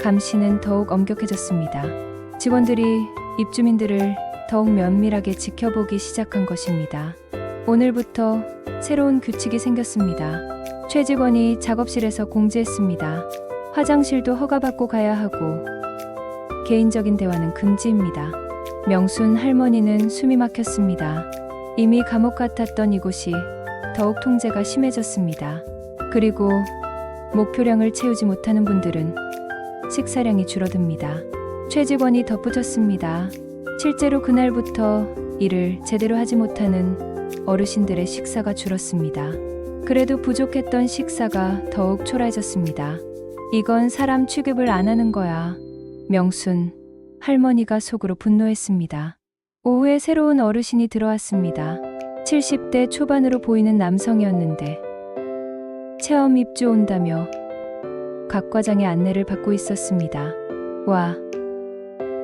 감시는 더욱 엄격해졌습니다. 직원들이 입주민들을 더욱 면밀하게 지켜보기 시작한 것입니다. 오늘부터 새로운 규칙이 생겼습니다. 최 직원이 작업실에서 공지했습니다. 화장실도 허가받고 가야 하고 개인적인 대화는 금지입니다. 명순 할머니는 숨이 막혔습니다. 이미 감옥 같았던 이곳이 더욱 통제가 심해졌습니다. 그리고 목표량을 채우지 못하는 분들은 식사량이 줄어듭니다. 최 직원이 덧붙였습니다. 실제로 그날부터 일을 제대로 하지 못하는 어르신들의 식사가 줄었습니다. 그래도 부족했던 식사가 더욱 초라해졌습니다. 이건 사람 취급을 안 하는 거야. 명순 할머니가 속으로 분노했습니다. 오후에 새로운 어르신이 들어왔습니다. 70대 초반으로 보이는 남성이었는데 체험 입주 온다며 각 과장의 안내를 받고 있었습니다. 와,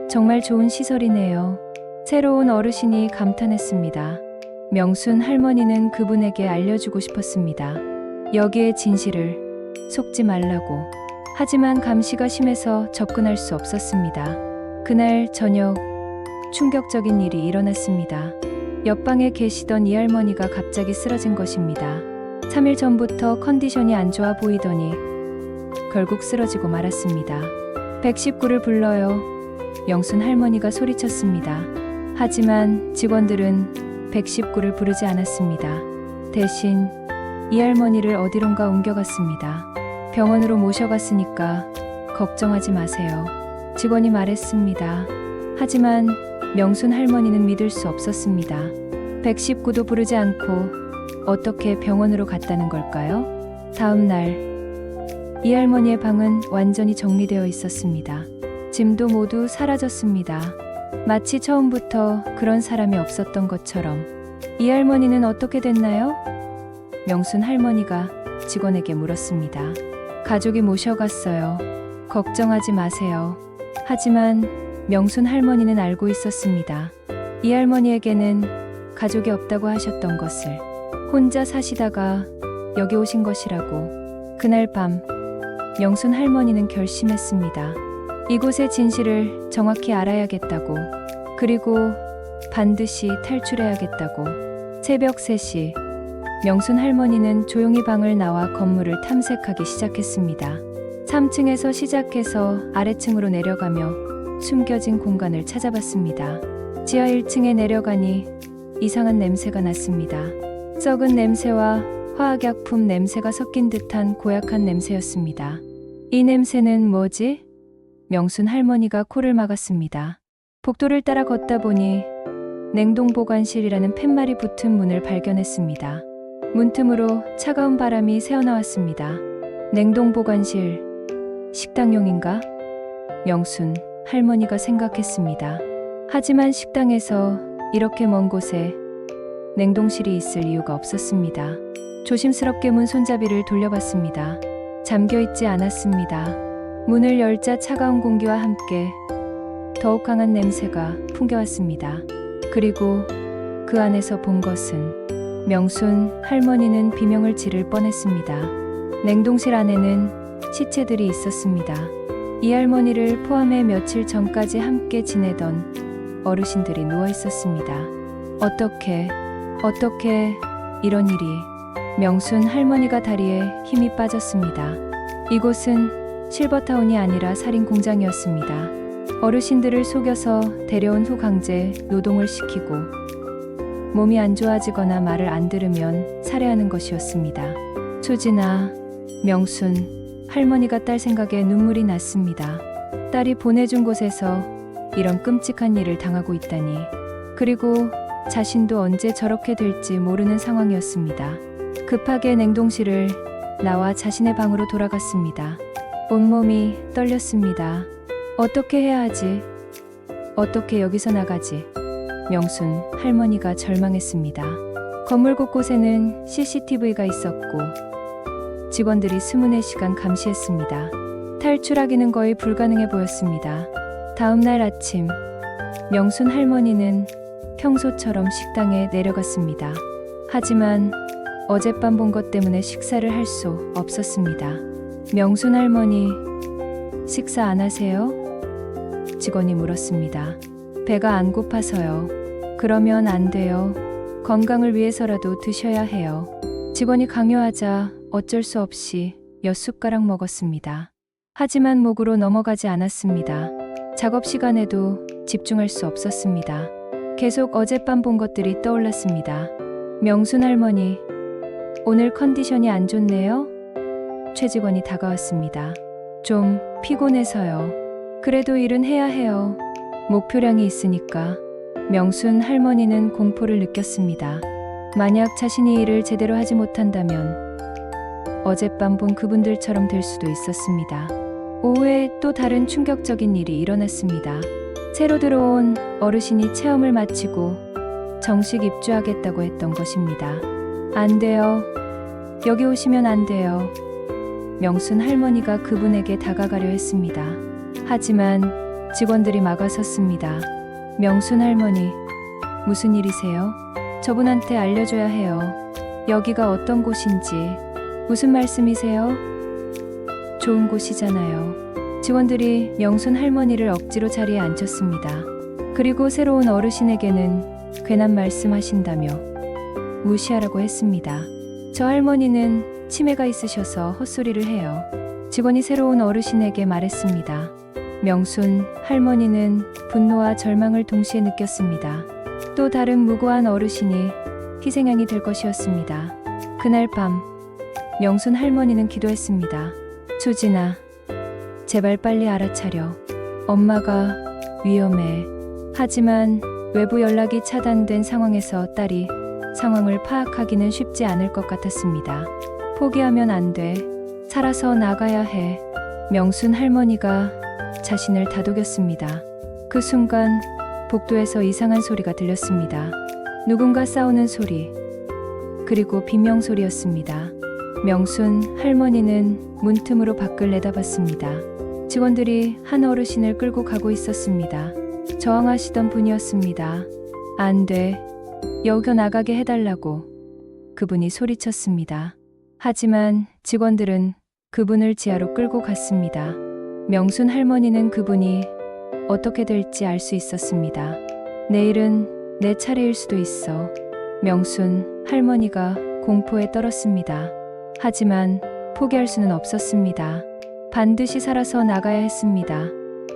정말 좋은 시설이네요. 새로운 어르신이 감탄했습니다. 명순 할머니는 그분에게 알려주고 싶었습니다. 여기의 진실을 속지 말라고. 하지만 감시가 심해서 접근할 수 없었습니다. 그날 저녁 충격적인 일이 일어났습니다. 옆방에 계시던 이 할머니가 갑자기 쓰러진 것입니다. 3일 전부터 컨디션이 안 좋아 보이더니 결국 쓰러지고 말았습니다. 119를 불러요. 명순 할머니가 소리쳤습니다. 하지만 직원들은 119를 부르지 않았습니다. 대신 이 할머니를 어디론가 옮겨갔습니다. 병원으로 모셔갔으니까 걱정하지 마세요. 직원이 말했습니다. 하지만 명순 할머니는 믿을 수 없었습니다. 119도 부르지 않고 어떻게 병원으로 갔다는 걸까요? 다음 날 이 할머니의 방은 완전히 정리되어 있었습니다. 짐도 모두 사라졌습니다. 마치 처음부터 그런 사람이 없었던 것처럼. 이 할머니는 어떻게 됐나요? 명순 할머니가 직원에게 물었습니다. 가족이 모셔갔어요. 걱정하지 마세요. 하지만 명순 할머니는 알고 있었습니다. 이 할머니에게는 가족이 없다고 하셨던 것을. 혼자 사시다가 여기 오신 것이라고. 그날 밤 명순 할머니는 결심했습니다. 이곳의 진실을 정확히 알아야겠다고. 그리고 반드시 탈출해야겠다고. 새벽 3시 명순 할머니는 조용히 방을 나와 건물을 탐색하기 시작했습니다. 3층에서 시작해서 아래층으로 내려가며 숨겨진 공간을 찾아봤습니다. 지하 1층에 내려가니 이상한 냄새가 났습니다. 썩은 냄새와 화학약품 냄새가 섞인 듯한 고약한 냄새였습니다. 이 냄새는 뭐지? 명순 할머니가 코를 막았습니다. 복도를 따라 걷다 보니 냉동보관실이라는 팻말이 붙은 문을 발견했습니다. 문틈으로 차가운 바람이 새어나왔습니다. 냉동보관실, 식당용인가? 명순 할머니가 생각했습니다. 하지만 식당에서 이렇게 먼 곳에 냉동실이 있을 이유가 없었습니다. 조심스럽게 문 손잡이를 돌려봤습니다. 잠겨있지 않았습니다. 문을 열자 차가운 공기와 함께 더욱 강한 냄새가 풍겨왔습니다. 그리고 그 안에서 본 것은 명순 할머니는 비명을 지를 뻔했습니다. 냉동실 안에는 시체들이 있었습니다. 이 할머니를 포함해 며칠 전까지 함께 지내던 어르신들이 누워 있었습니다. 어떻게 이런 일이. 명순 할머니가 다리에 힘이 빠졌습니다. 이곳은 실버타운이 아니라 살인 공장이었습니다. 어르신들을 속여서 데려온 후 강제 노동을 시키고 몸이 안 좋아지거나 말을 안 들으면 살해하는 것이었습니다. 수진아, 명순 할머니가 딸 생각에 눈물이 났습니다. 딸이 보내준 곳에서 이런 끔찍한 일을 당하고 있다니. 그리고 자신도 언제 저렇게 될지 모르는 상황이었습니다. 급하게 냉동실을 나와 자신의 방으로 돌아갔습니다. 온몸이 떨렸습니다. 어떻게 해야 하지? 어떻게 여기서 나가지? 명순 할머니가 절망했습니다. 건물 곳곳에는 CCTV가 있었고 직원들이 24시간 감시했습니다. 탈출하기는 거의 불가능해 보였습니다. 다음 날 아침, 명순 할머니는 평소처럼 식당에 내려갔습니다. 하지만 어젯밤 본 것 때문에 식사를 할 수 없었습니다. 명순 할머니, 식사 안 하세요? 직원이 물었습니다. 배가 안 고파서요. 그러면 안 돼요. 건강을 위해서라도 드셔야 해요. 직원이 강요하자 어쩔 수 없이 몇 숟가락 먹었습니다. 하지만 목으로 넘어가지 않았습니다. 작업 시간에도 집중할 수 없었습니다. 계속 어젯밤 본 것들이 떠올랐습니다. 명순 할머니, 오늘 컨디션이 안 좋네요? 최 직원이 다가왔습니다. 좀 피곤해서요. 그래도 일은 해야 해요. 목표량이 있으니까. 명순 할머니는 공포를 느꼈습니다. 만약 자신이 일을 제대로 하지 못한다면 어젯밤 본 그분들처럼 될 수도 있었습니다. 오후에 또 다른 충격적인 일이 일어났습니다. 새로 들어온 어르신이 체험을 마치고 정식 입주하겠다고 했던 것입니다. 안 돼요. 여기 오시면 안 돼요. 명순 할머니가 그분에게 다가가려 했습니다. 하지만 직원들이 막아섰습니다. 명순 할머니, 무슨 일이세요? 저분한테 알려줘야 해요. 여기가 어떤 곳인지. 무슨 말씀이세요? 좋은 곳이잖아요. 직원들이 명순 할머니를 억지로 자리에 앉혔습니다. 그리고 새로운 어르신에게는 괜한 말씀하신다며 무시하라고 했습니다. 저 할머니는 치매가 있으셔서 헛소리를 해요. 직원이 새로운 어르신에게 말했습니다. 명순 할머니는 분노와 절망을 동시에 느꼈습니다. 또 다른 무고한 어르신이 희생양이 될 것이었습니다. 그날 밤 명순 할머니는 기도했습니다. 수진아, 제발 빨리 알아차려. 엄마가 위험해. 하지만 외부 연락이 차단된 상황에서 딸이 상황을 파악하기는 쉽지 않을 것 같았습니다. 포기하면 안 돼. 살아서 나가야 해. 명순 할머니가 자신을 다독였습니다. 그 순간 복도에서 이상한 소리가 들렸습니다. 누군가 싸우는 소리, 그리고 비명소리였습니다. 명순 할머니는 문틈으로 밖을 내다봤습니다. 직원들이 한 어르신을 끌고 가고 있었습니다. 저항하시던 분이었습니다. 안 돼. 여겨 나가게 해달라고 그분이 소리쳤습니다. 하지만 직원들은 그분을 지하로 끌고 갔습니다. 명순 할머니는 그분이 어떻게 될지 알 수 있었습니다. 내일은 내 차례일 수도 있어. 명순 할머니가 공포에 떨었습니다. 하지만 포기할 수는 없었습니다. 반드시 살아서 나가야 했습니다.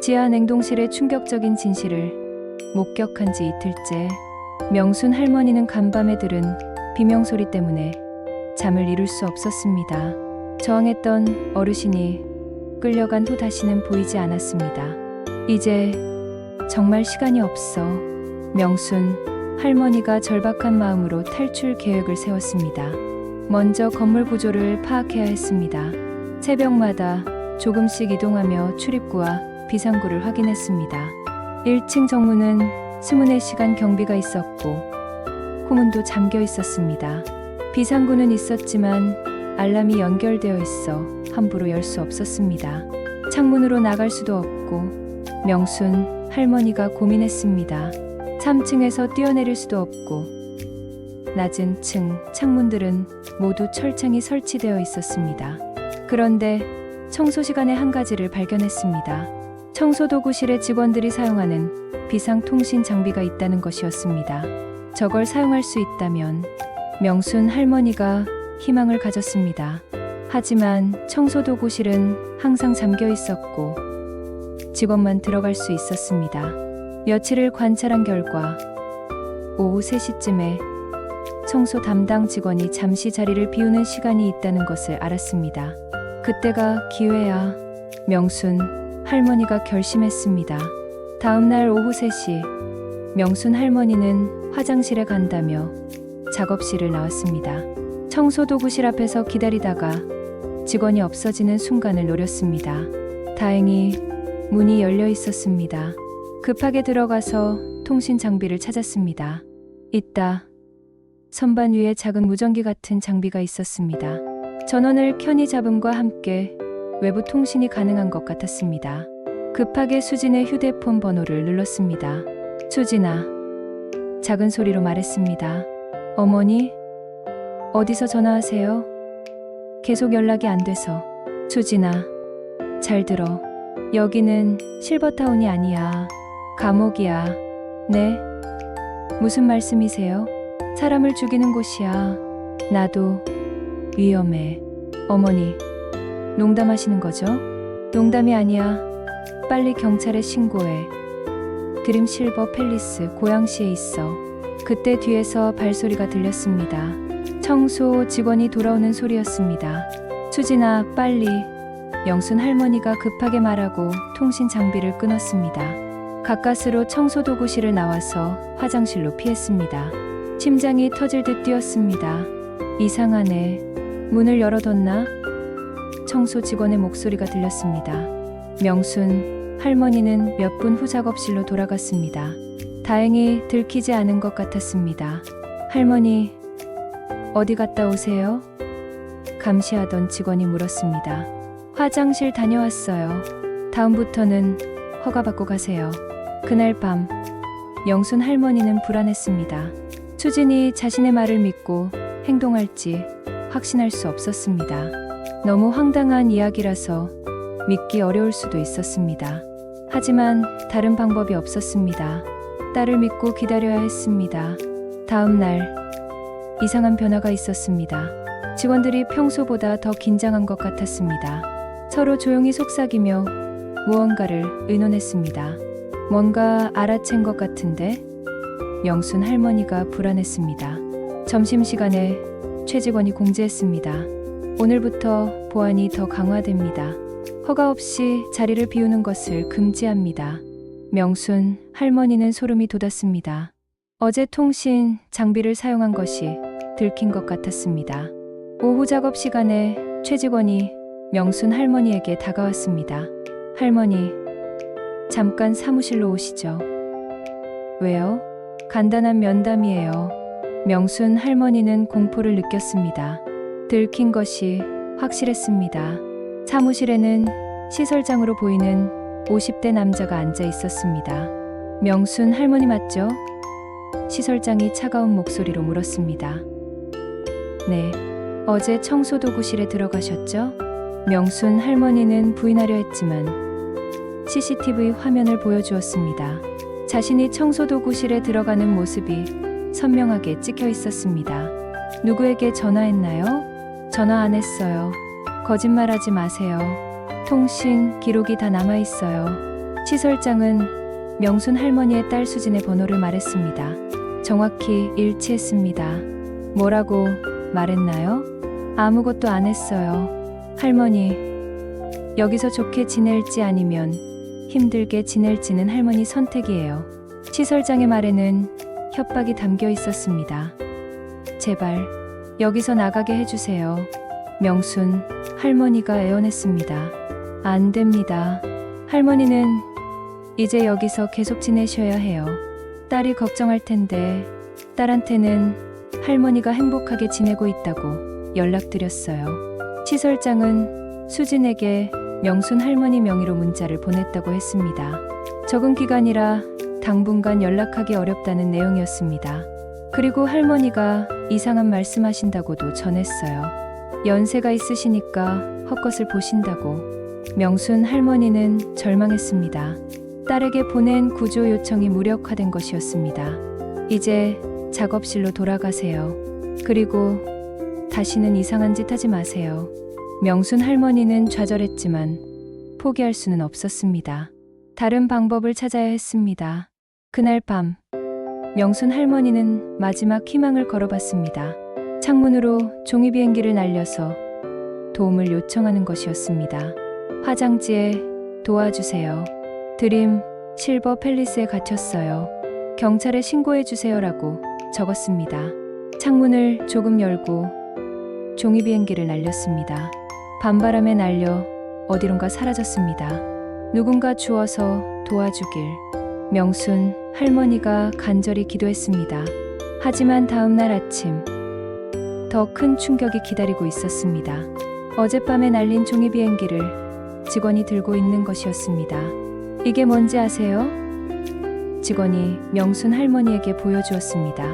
지하 냉동실의 충격적인 진실을 목격한 지 이틀째, 명순 할머니는 간밤에 들은 비명소리 때문에 잠을 이룰 수 없었습니다. 저항했던 어르신이 끌려간 후 다시는 보이지 않았습니다. 이제 정말 시간이 없어. 명순 할머니가 절박한 마음으로 탈출 계획을 세웠습니다. 먼저 건물 구조를 파악해야 했습니다. 새벽마다 조금씩 이동하며 출입구와 비상구를 확인했습니다. 1층 정문은 24시간 경비가 있었고 후문도 잠겨 있었습니다. 비상구는 있었지만 알람이 연결되어 있어 함부로 열 수 없었습니다. 창문으로 나갈 수도 없고 명순 할머니가 고민했습니다. 3층에서 뛰어내릴 수도 없고 낮은 층 창문들은 모두 철창이 설치되어 있었습니다. 그런데 청소 시간에 한 가지를 발견했습니다. 청소도구실에 직원들이 사용하는 비상통신 장비가 있다는 것이었습니다. 저걸 사용할 수 있다면 명순 할머니가 희망을 가졌습니다. 하지만 청소도구실은 항상 잠겨 있었고 직원만 들어갈 수 있었습니다. 며칠을 관찰한 결과 오후 3시쯤에 청소 담당 직원이 잠시 자리를 비우는 시간이 있다는 것을 알았습니다. 그때가 기회야. 명순 할머니가 결심했습니다. 다음 날 오후 3시, 명순 할머니는 화장실에 간다며 작업실을 나왔습니다. 청소도구실 앞에서 기다리다가 직원이 없어지는 순간을 노렸습니다. 다행히 문이 열려 있었습니다. 급하게 들어가서 통신 장비를 찾았습니다. 있다. 선반 위에 작은 무전기 같은 장비가 있었습니다. 전원을 켜니 잡음과 함께 외부 통신이 가능한 것 같았습니다. 급하게 수진의 휴대폰 번호를 눌렀습니다. 수진아, 작은 소리로 말했습니다. 어머니, 어디서 전화하세요? 계속 연락이 안 돼서. 수진아, 잘 들어. 여기는 실버타운이 아니야. 감옥이야. 네? 무슨 말씀이세요? 사람을 죽이는 곳이야. 나도 위험해. 어머니, 농담하시는 거죠? 농담이 아니야. 빨리 경찰에 신고해. 드림 실버 팰리스 고양시에 있어. 그때 뒤에서 발소리가 들렸습니다. 청소 직원이 돌아오는 소리였습니다. 수진아, 빨리. 명순 할머니가 급하게 말하고 통신 장비를 끊었습니다. 가까스로 청소도구실을 나와서 화장실로 피했습니다. 심장이 터질 듯 뛰었습니다. 이상하네. 문을 열어뒀나? 청소 직원의 목소리가 들렸습니다. 명순 할머니는 몇 분 후 작업실로 돌아갔습니다. 다행히 들키지 않은 것 같았습니다. 할머니, 어디 갔다 오세요? 감시하던 직원이 물었습니다. 화장실 다녀왔어요. 다음부터는 허가받고 가세요. 그날 밤, 명순 할머니는 불안했습니다. 수진이 자신의 말을 믿고 행동할지 확신할 수 없었습니다. 너무 황당한 이야기라서 믿기 어려울 수도 있었습니다. 하지만 다른 방법이 없었습니다. 딸을 믿고 기다려야 했습니다. 다음 날, 이상한 변화가 있었습니다. 직원들이 평소보다 더 긴장한 것 같았습니다. 서로 조용히 속삭이며 무언가를 의논했습니다. 뭔가 알아챈 것 같은데 명순 할머니가 불안했습니다. 점심시간에 최 직원이 공지했습니다. 오늘부터 보안이 더 강화됩니다. 허가 없이 자리를 비우는 것을 금지합니다. 명순 할머니는 소름이 돋았습니다. 어제 통신 장비를 사용한 것이 들킨 것 같았습니다. 오후 작업 시간에 최 직원이 명순 할머니에게 다가왔습니다. 할머니, 잠깐 사무실로 오시죠. 왜요? 간단한 면담이에요. 명순 할머니는 공포를 느꼈습니다. 들킨 것이 확실했습니다. 사무실에는 시설장으로 보이는 50대 남자가 앉아 있었습니다. 명순 할머니 맞죠? 시설장이 차가운 목소리로 물었습니다. 네, 어제 청소도구실에 들어가셨죠? 명순 할머니는 부인하려 했지만 CCTV 화면을 보여주었습니다. 자신이 청소도구실에 들어가는 모습이 선명하게 찍혀 있었습니다. 누구에게 전화했나요? 전화 안 했어요. 거짓말하지 마세요. 통신 기록이 다 남아 있어요. 시설장은 명순 할머니의 딸 수진의 번호를 말했습니다. 정확히 일치했습니다. 뭐라고 말했나요? 아무것도 안 했어요. 할머니, 여기서 좋게 지낼지 아니면 힘들게 지낼지는 할머니 선택이에요. 시설장의 말에는 협박이 담겨 있었습니다. 제발 여기서 나가게 해주세요. 명순 할머니가 애원했습니다. 안 됩니다. 할머니는 이제 여기서 계속 지내셔야 해요. 딸이 걱정할 텐데 딸한테는 할머니가 행복하게 지내고 있다고 연락드렸어요. 시설장은 수진에게 명순 할머니 명의로 문자를 보냈다고 했습니다. 적응 기간이라 당분간 연락하기 어렵다는 내용이었습니다. 그리고 할머니가 이상한 말씀하신다고도 전했어요. 연세가 있으시니까 헛것을 보신다고. 명순 할머니는 절망했습니다. 딸에게 보낸 구조 요청이 무력화된 것이었습니다. 이제 작업실로 돌아가세요. 그리고 다시는 이상한 짓 하지 마세요. 명순 할머니는 좌절했지만 포기할 수는 없었습니다. 다른 방법을 찾아야 했습니다. 그날 밤, 명순 할머니는 마지막 희망을 걸어봤습니다. 창문으로 종이 비행기를 날려서 도움을 요청하는 것이었습니다. 화장지에 도와주세요. 드림 실버 팰리스에 갇혔어요. 경찰에 신고해주세요라고 적었습니다. 창문을 조금 열고 종이 비행기를 날렸습니다. 밤바람에 날려 어디론가 사라졌습니다. 누군가 주워서 도와주길 명순 할머니가 간절히 기도했습니다. 하지만 다음 날 아침 더 큰 충격이 기다리고 있었습니다. 어젯밤에 날린 종이 비행기를 직원이 들고 있는 것이었습니다. 이게 뭔지 아세요? 직원이 명순 할머니에게 보여주었습니다.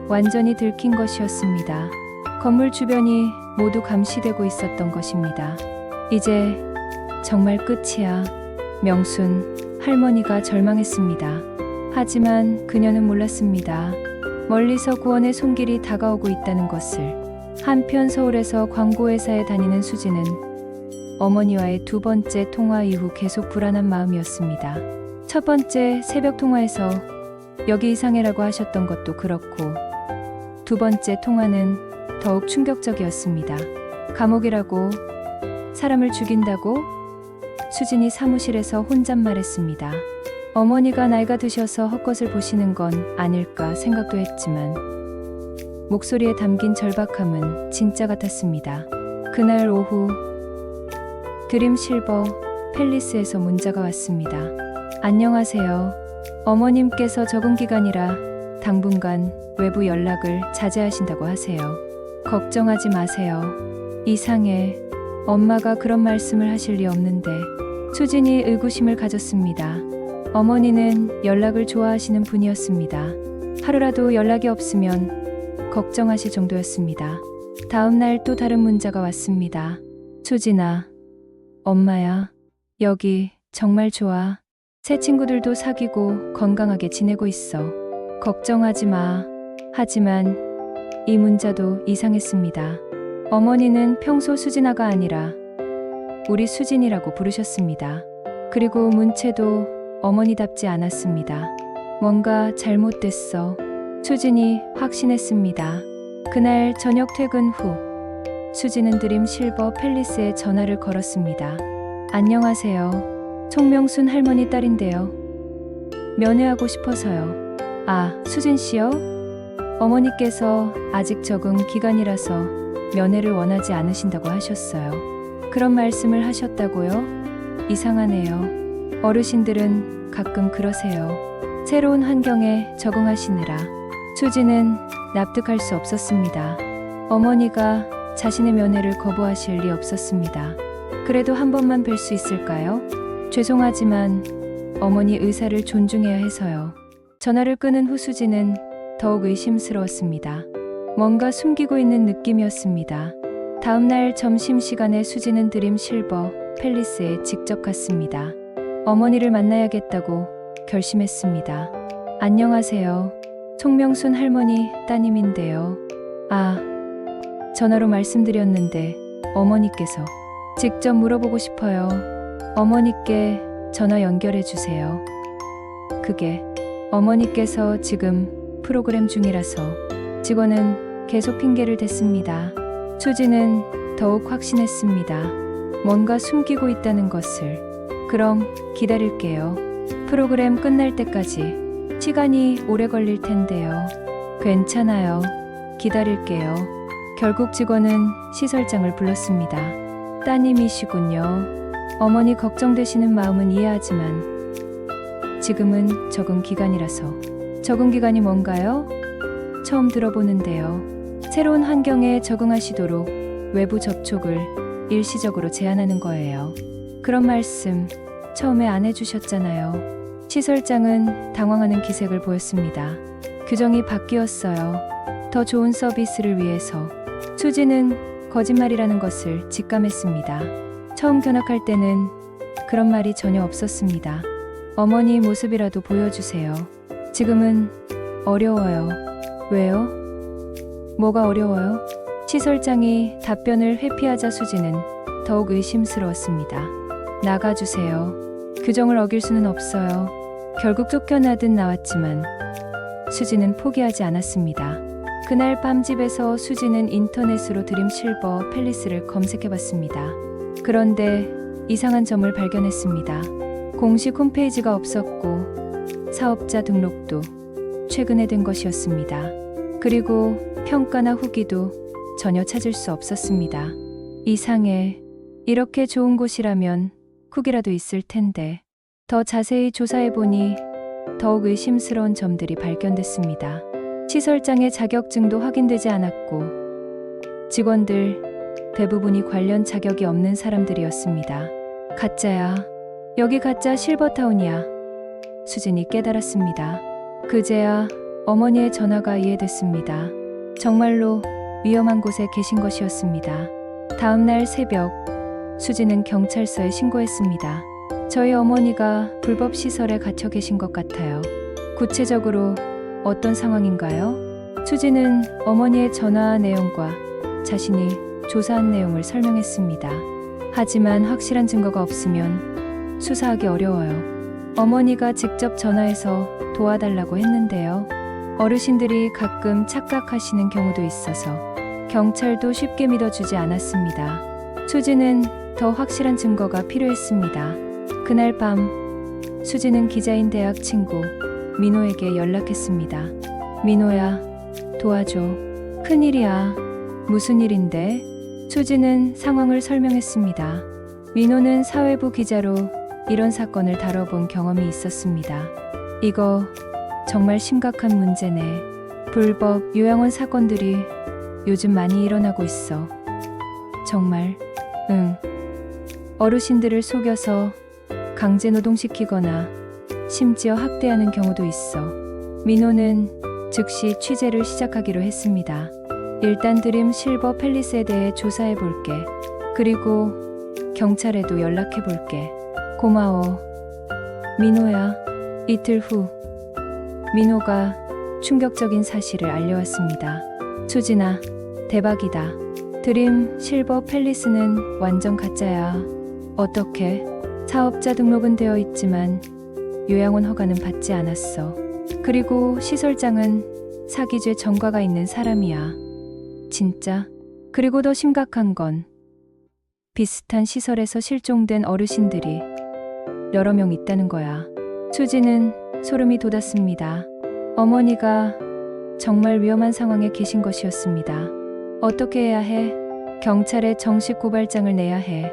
완전히 들킨 것이었습니다. 건물 주변이 모두 감시되고 있었던 것입니다. 이제 정말 끝이야. 명순 할머니가 절망했습니다. 하지만 그녀는 몰랐습니다. 멀리서 구원의 손길이 다가오고 있다는 것을. 한편 서울에서 광고회사에 다니는 수지는 어머니와의 두 번째 통화 이후 계속 불안한 마음이었습니다. 첫 번째 새벽 통화에서 여기 이상해라고 하셨던 것도 그렇고 두 번째 통화는 더욱 충격적이었습니다. 감옥이라고? 사람을 죽인다고? 수진이 사무실에서 혼잣말했습니다. 어머니가 나이가 드셔서 헛것을 보시는 건 아닐까 생각도 했지만 목소리에 담긴 절박함은 진짜 같았습니다. 그날 오후 드림 실버 팰리스에서 문자가 왔습니다. 안녕하세요. 어머님께서 적응 기간이라 당분간 외부 연락을 자제하신다고 하세요. 걱정하지 마세요. 이상해. 엄마가 그런 말씀을 하실 리 없는데. 수진이 의구심을 가졌습니다. 어머니는 연락을 좋아하시는 분이었습니다. 하루라도 연락이 없으면 걱정하실 정도였습니다. 다음 날 또 다른 문자가 왔습니다. 수진아, 엄마야. 여기 정말 좋아. 새 친구들도 사귀고 건강하게 지내고 있어. 걱정하지 마. 하지만 이 문자도 이상했습니다. 어머니는 평소 수진아가 아니라 우리 수진이라고 부르셨습니다. 그리고 문체도 어머니답지 않았습니다. 뭔가 잘못됐어. 수진이 확신했습니다. 그날 저녁 퇴근 후 수진은 드림 실버 팰리스에 전화를 걸었습니다. 안녕하세요. 송명순 할머니 딸인데요. 면회하고 싶어서요. 아, 수진 씨요? 어머니께서 아직 적응 기간이라서 면회를 원하지 않으신다고 하셨어요. 그런 말씀을 하셨다고요? 이상하네요. 어르신들은 가끔 그러세요. 새로운 환경에 적응하시느라. 수진은 납득할 수 없었습니다. 어머니가 자신의 면회를 거부하실 리 없었습니다. 그래도 한 번만 뵐 수 있을까요? 죄송하지만 어머니 의사를 존중해야 해서요. 전화를 끊은 후 수진은 더욱 의심스러웠습니다. 뭔가 숨기고 있는 느낌이었습니다. 다음 날 점심시간에 수진은 드림 실버 팰리스에 직접 갔습니다. 어머니를 만나야겠다고 결심했습니다. 안녕하세요. 송명순 할머니 따님인데요. 아, 전화로 말씀드렸는데 어머니께서 직접 물어보고 싶어요. 어머니께 전화 연결해 주세요. 그게 어머니께서 지금 프로그램 중이라서. 직원은 계속 핑계를 댔습니다. 수진은 더욱 확신했습니다. 뭔가 숨기고 있다는 것을. 그럼 기다릴게요. 프로그램 끝날 때까지 시간이 오래 걸릴 텐데요. 괜찮아요. 기다릴게요. 결국 직원은 시설장을 불렀습니다. 따님이시군요. 어머니 걱정되시는 마음은 이해하지만 지금은 적응 기간이라서. 적응 기간이 뭔가요? 처음 들어보는데요. 새로운 환경에 적응하시도록 외부 접촉을 일시적으로 제한하는 거예요. 그런 말씀 처음에 안 해주셨잖아요. 시설장은 당황하는 기색을 보였습니다. 규정이 바뀌었어요. 더 좋은 서비스를 위해서. 수지는 거짓말이라는 것을 직감했습니다. 처음 견학할 때는 그런 말이 전혀 없었습니다. 어머니 모습이라도 보여주세요. 지금은 어려워요. 왜요? 뭐가 어려워요? 시설장이 답변을 회피하자 수지는 더욱 의심스러웠습니다. 나가주세요. 규정을 어길 수는 없어요. 결국 쫓겨나듯 나왔지만 수지는 포기하지 않았습니다. 그날 밤 집에서 수지는 인터넷으로 드림 실버 팰리스를 검색해봤습니다. 그런데 이상한 점을 발견했습니다. 공식 홈페이지가 없었고 사업자 등록도 최근에 된 것이었습니다. 그리고 평가나 후기도 전혀 찾을 수 없었습니다. 이상해. 이렇게 좋은 곳이라면 후기라도 있을 텐데. 더 자세히 조사해보니 더욱 의심스러운 점들이 발견됐습니다. 시설장의 자격증도 확인되지 않았고 직원들 대부분이 관련 자격이 없는 사람들이었습니다. 가짜야. 여기 가짜 실버타운이야. 수진이 깨달았습니다. 그제야 어머니의 전화가 이해됐습니다. 정말로 위험한 곳에 계신 것이었습니다. 다음 날 새벽 수진은 경찰서에 신고했습니다. 저희 어머니가 불법 시설에 갇혀 계신 것 같아요. 구체적으로 어떤 상황인가요? 수진은 어머니의 전화 내용과 자신이 조사한 내용을 설명했습니다. 하지만 확실한 증거가 없으면 수사하기 어려워요. 어머니가 직접 전화해서 도와달라고 했는데요. 어르신들이 가끔 착각하시는 경우도 있어서 경찰도 쉽게 믿어주지 않았습니다. 수지는 더 확실한 증거가 필요했습니다. 그날 밤 수지는 기자인 대학 친구 민호에게 연락했습니다. 민호야, 도와줘. 큰일이야. 무슨 일인데? 수지는 상황을 설명했습니다. 민호는 사회부 기자로 이런 사건을 다뤄본 경험이 있었습니다. 이거 정말 심각한 문제네. 불법 요양원 사건들이 요즘 많이 일어나고 있어. 정말, 응. 어르신들을 속여서 강제 노동시키거나 심지어 학대하는 경우도 있어. 민호는 즉시 취재를 시작하기로 했습니다. 일단 드림 실버 팰리스에 대해 조사해 볼게. 그리고 경찰에도 연락해 볼게. 고마워. 민호야. 이틀 후 민호가 충격적인 사실을 알려왔습니다. 수진아, 대박이다. 드림 실버 팰리스는 완전 가짜야. 어떻게? 사업자 등록은 되어 있지만 요양원 허가는 받지 않았어. 그리고 시설장은 사기죄 전과가 있는 사람이야. 진짜? 그리고 더 심각한 건 비슷한 시설에서 실종된 어르신들이 여러 명 있다는 거야. 수지는 소름이 돋았습니다. 어머니가 정말 위험한 상황에 계신 것이었습니다. 어떻게 해야 해? 경찰에 정식 고발장을 내야 해.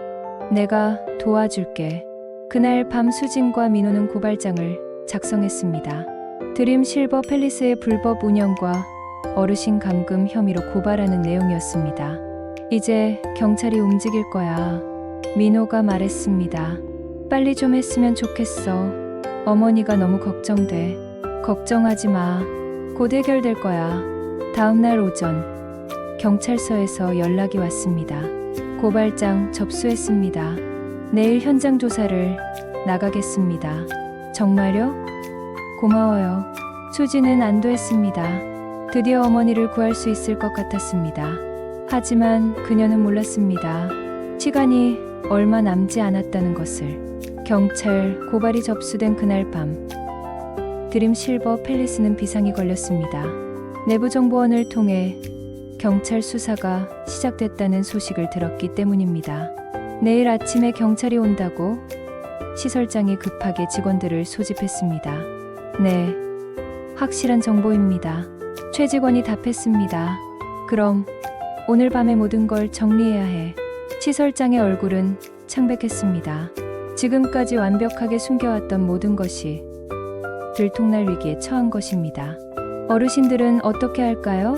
내가 도와줄게. 그날 밤 수진과 민호는 고발장을 작성했습니다. 드림 실버 팰리스의 불법 운영과 어르신 감금 혐의로 고발하는 내용이었습니다. 이제 경찰이 움직일 거야. 민호가 말했습니다. 빨리 좀 했으면 좋겠어. 어머니가 너무 걱정돼. 걱정하지 마. 곧 해결될 거야. 다음 날 오전 경찰서에서 연락이 왔습니다. 고발장 접수했습니다. 내일 현장 조사를 나가겠습니다. 정말요? 고마워요. 수지는 안도했습니다. 드디어 어머니를 구할 수 있을 것 같았습니다. 하지만 그녀는 몰랐습니다. 시간이 얼마 남지 않았다는 것을. 경찰 고발이 접수된 그날 밤 드림 실버 팰리스는 비상이 걸렸습니다. 내부 정보원을 통해 경찰 수사가 시작됐다는 소식을 들었기 때문입니다. 내일 아침에 경찰이 온다고 시설장이 급하게 직원들을 소집했습니다. 네, 확실한 정보입니다. 최 직원이 답했습니다. 그럼 오늘 밤에 모든 걸 정리해야 해. 시설장의 얼굴은 창백했습니다. 지금까지 완벽하게 숨겨왔던 모든 것이 들통날 위기에 처한 것입니다. 어르신들은 어떻게 할까요?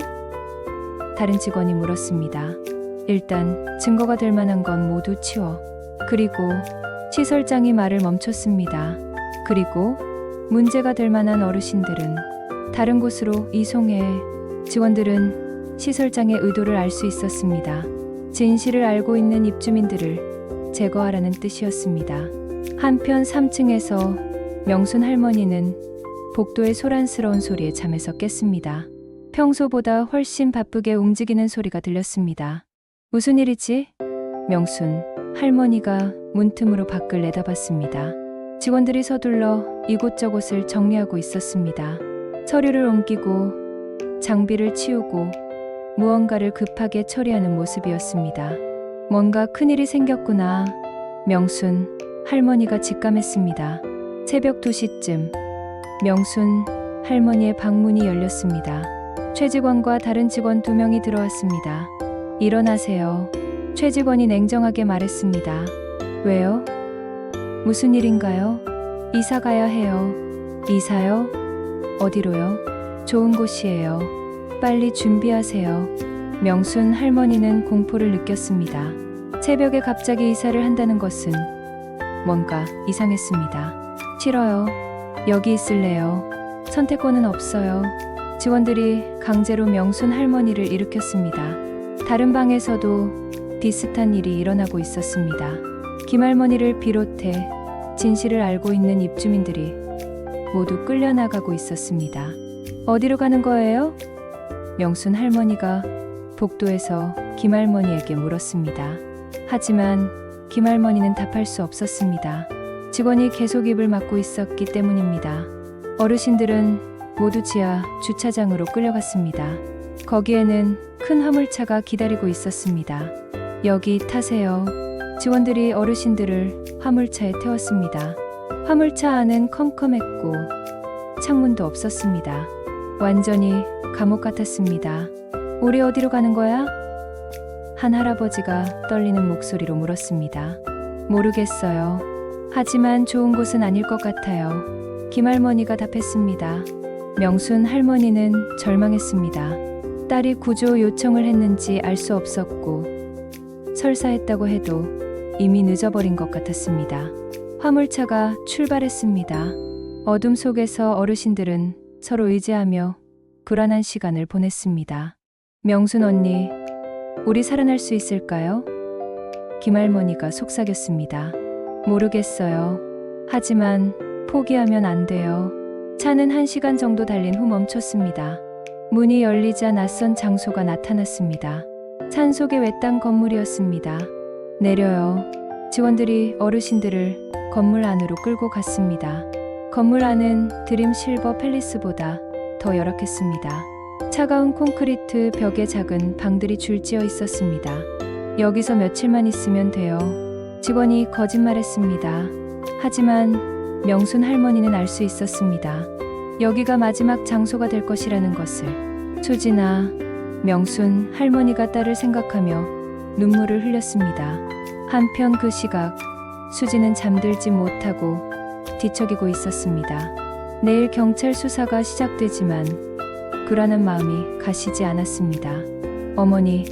다른 직원이 물었습니다. 일단 증거가 될 만한 건 모두 치워. 그리고 시설장이 말을 멈췄습니다. 그리고 문제가 될 만한 어르신들은 다른 곳으로 이송해. 직원들은 시설장의 의도를 알 수 있었습니다. 진실을 알고 있는 입주민들을 제거하라는 뜻이었습니다. 한편 3층에서 명순 할머니는 복도의 소란스러운 소리에 잠에서 깼습니다. 평소보다 훨씬 바쁘게 움직이는 소리가 들렸습니다. 무슨 일이지? 명순 할머니가 문틈으로 밖을 내다봤습니다. 직원들이 서둘러 이곳저곳을 정리하고 있었습니다. 서류를 옮기고 장비를 치우고 무언가를 급하게 처리하는 모습이었습니다. 뭔가 큰일이 생겼구나. 명순 할머니가 직감했습니다. 새벽 2시쯤 명순 할머니의 방문이 열렸습니다. 최 직원과 다른 직원 2명이 들어왔습니다. 일어나세요. 최 직원이 냉정하게 말했습니다. 왜요? 무슨 일인가요? 이사 가야 해요. 이사요? 어디로요? 좋은 곳이에요. 빨리 준비하세요. 명순 할머니는 공포를 느꼈습니다. 새벽에 갑자기 이사를 한다는 것은 뭔가 이상했습니다. 싫어요. 여기 있을래요. 선택권은 없어요. 직원들이 강제로 명순 할머니를 일으켰습니다. 다른 방에서도 비슷한 일이 일어나고 있었습니다. 김할머니를 비롯해 진실을 알고 있는 입주민들이 모두 끌려나가고 있었습니다. 어디로 가는 거예요? 명순 할머니가 복도에서 김할머니에게 물었습니다. 하지만 김할머니는 답할 수 없었습니다. 직원이 계속 입을 막고 있었기 때문입니다. 어르신들은 모두 지하 주차장으로 끌려갔습니다. 거기에는 큰 화물차가 기다리고 있었습니다. 여기 타세요. 직원들이 어르신들을 화물차에 태웠습니다. 화물차 안은 컴컴했고 창문도 없었습니다. 완전히 감옥 같았습니다. 우리 어디로 가는 거야? 한 할아버지가 떨리는 목소리로 물었습니다. 모르겠어요. 하지만 좋은 곳은 아닐 것 같아요. 김할머니가 답했습니다. 명순 할머니는 절망했습니다. 딸이 구조 요청을 했는지 알 수 없었고 설사했다고 해도 이미 늦어버린 것 같았습니다. 화물차가 출발했습니다. 어둠 속에서 어르신들은 서로 의지하며 불안한 시간을 보냈습니다. 명순 언니, 우리 살아날 수 있을까요? 김할머니가 속삭였습니다. 모르겠어요. 하지만 포기하면 안 돼요. 차는 1시간 정도 달린 후 멈췄습니다. 문이 열리자 낯선 장소가 나타났습니다. 산속의 외딴 건물이었습니다. 내려요. 직원들이 어르신들을 건물 안으로 끌고 갔습니다. 건물 안은 드림 실버 팰리스보다 더 열악했습니다. 차가운 콘크리트 벽에 작은 방들이 줄지어 있었습니다. 여기서 며칠만 있으면 돼요. 직원이 거짓말했습니다. 하지만 명순 할머니는 알 수 있었습니다. 여기가 마지막 장소가 될 것이라는 것을. 수진아, 명순 할머니가 딸을 생각하며 눈물을 흘렸습니다. 한편 그 시각, 수진은 잠들지 못하고 뒤척이고 있었습니다. 내일 경찰 수사가 시작되지만 불안한 마음이 가시지 않았습니다. 어머니,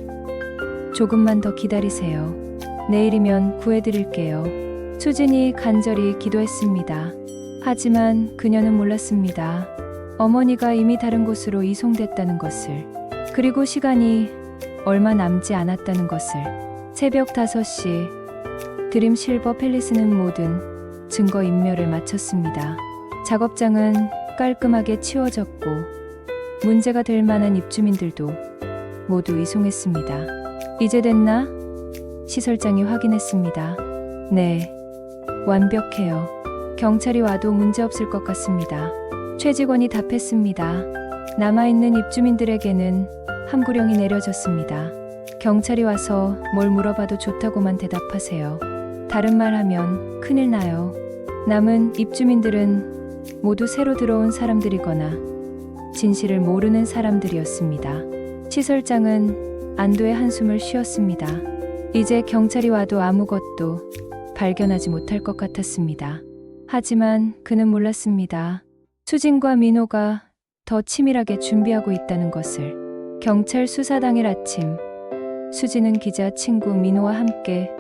조금만 더 기다리세요. 내일이면 구해드릴게요. 수진이 간절히 기도했습니다. 하지만 그녀는 몰랐습니다. 어머니가 이미 다른 곳으로 이송됐다는 것을, 그리고 시간이 얼마 남지 않았다는 것을. 새벽 5시, 드림 실버 팰리스는 모든 증거 인멸을 마쳤습니다. 작업장은 깔끔하게 치워졌고 문제가 될 만한 입주민들도 모두 이송했습니다. 이제 됐나? 시설장이 확인했습니다. 네, 완벽해요. 경찰이 와도 문제없을 것 같습니다. 최 직원이 답했습니다. 남아있는 입주민들에게는 함구령이 내려졌습니다. 경찰이 와서 뭘 물어봐도 좋다고만 대답하세요. 다른 말 하면 큰일 나요. 남은 입주민들은 모두 새로 들어온 사람들이거나 진실을 모르는 사람들이었습니다. 시설장은 안도의 한숨을 쉬었습니다. 이제 경찰이 와도 아무것도 발견하지 못할 것 같았습니다. 하지만 그는 몰랐습니다. 수진과 민호가 더 치밀하게 준비하고 있다는 것을. 경찰 수사 당일 아침, 수진은 기자 친구 민호와 함께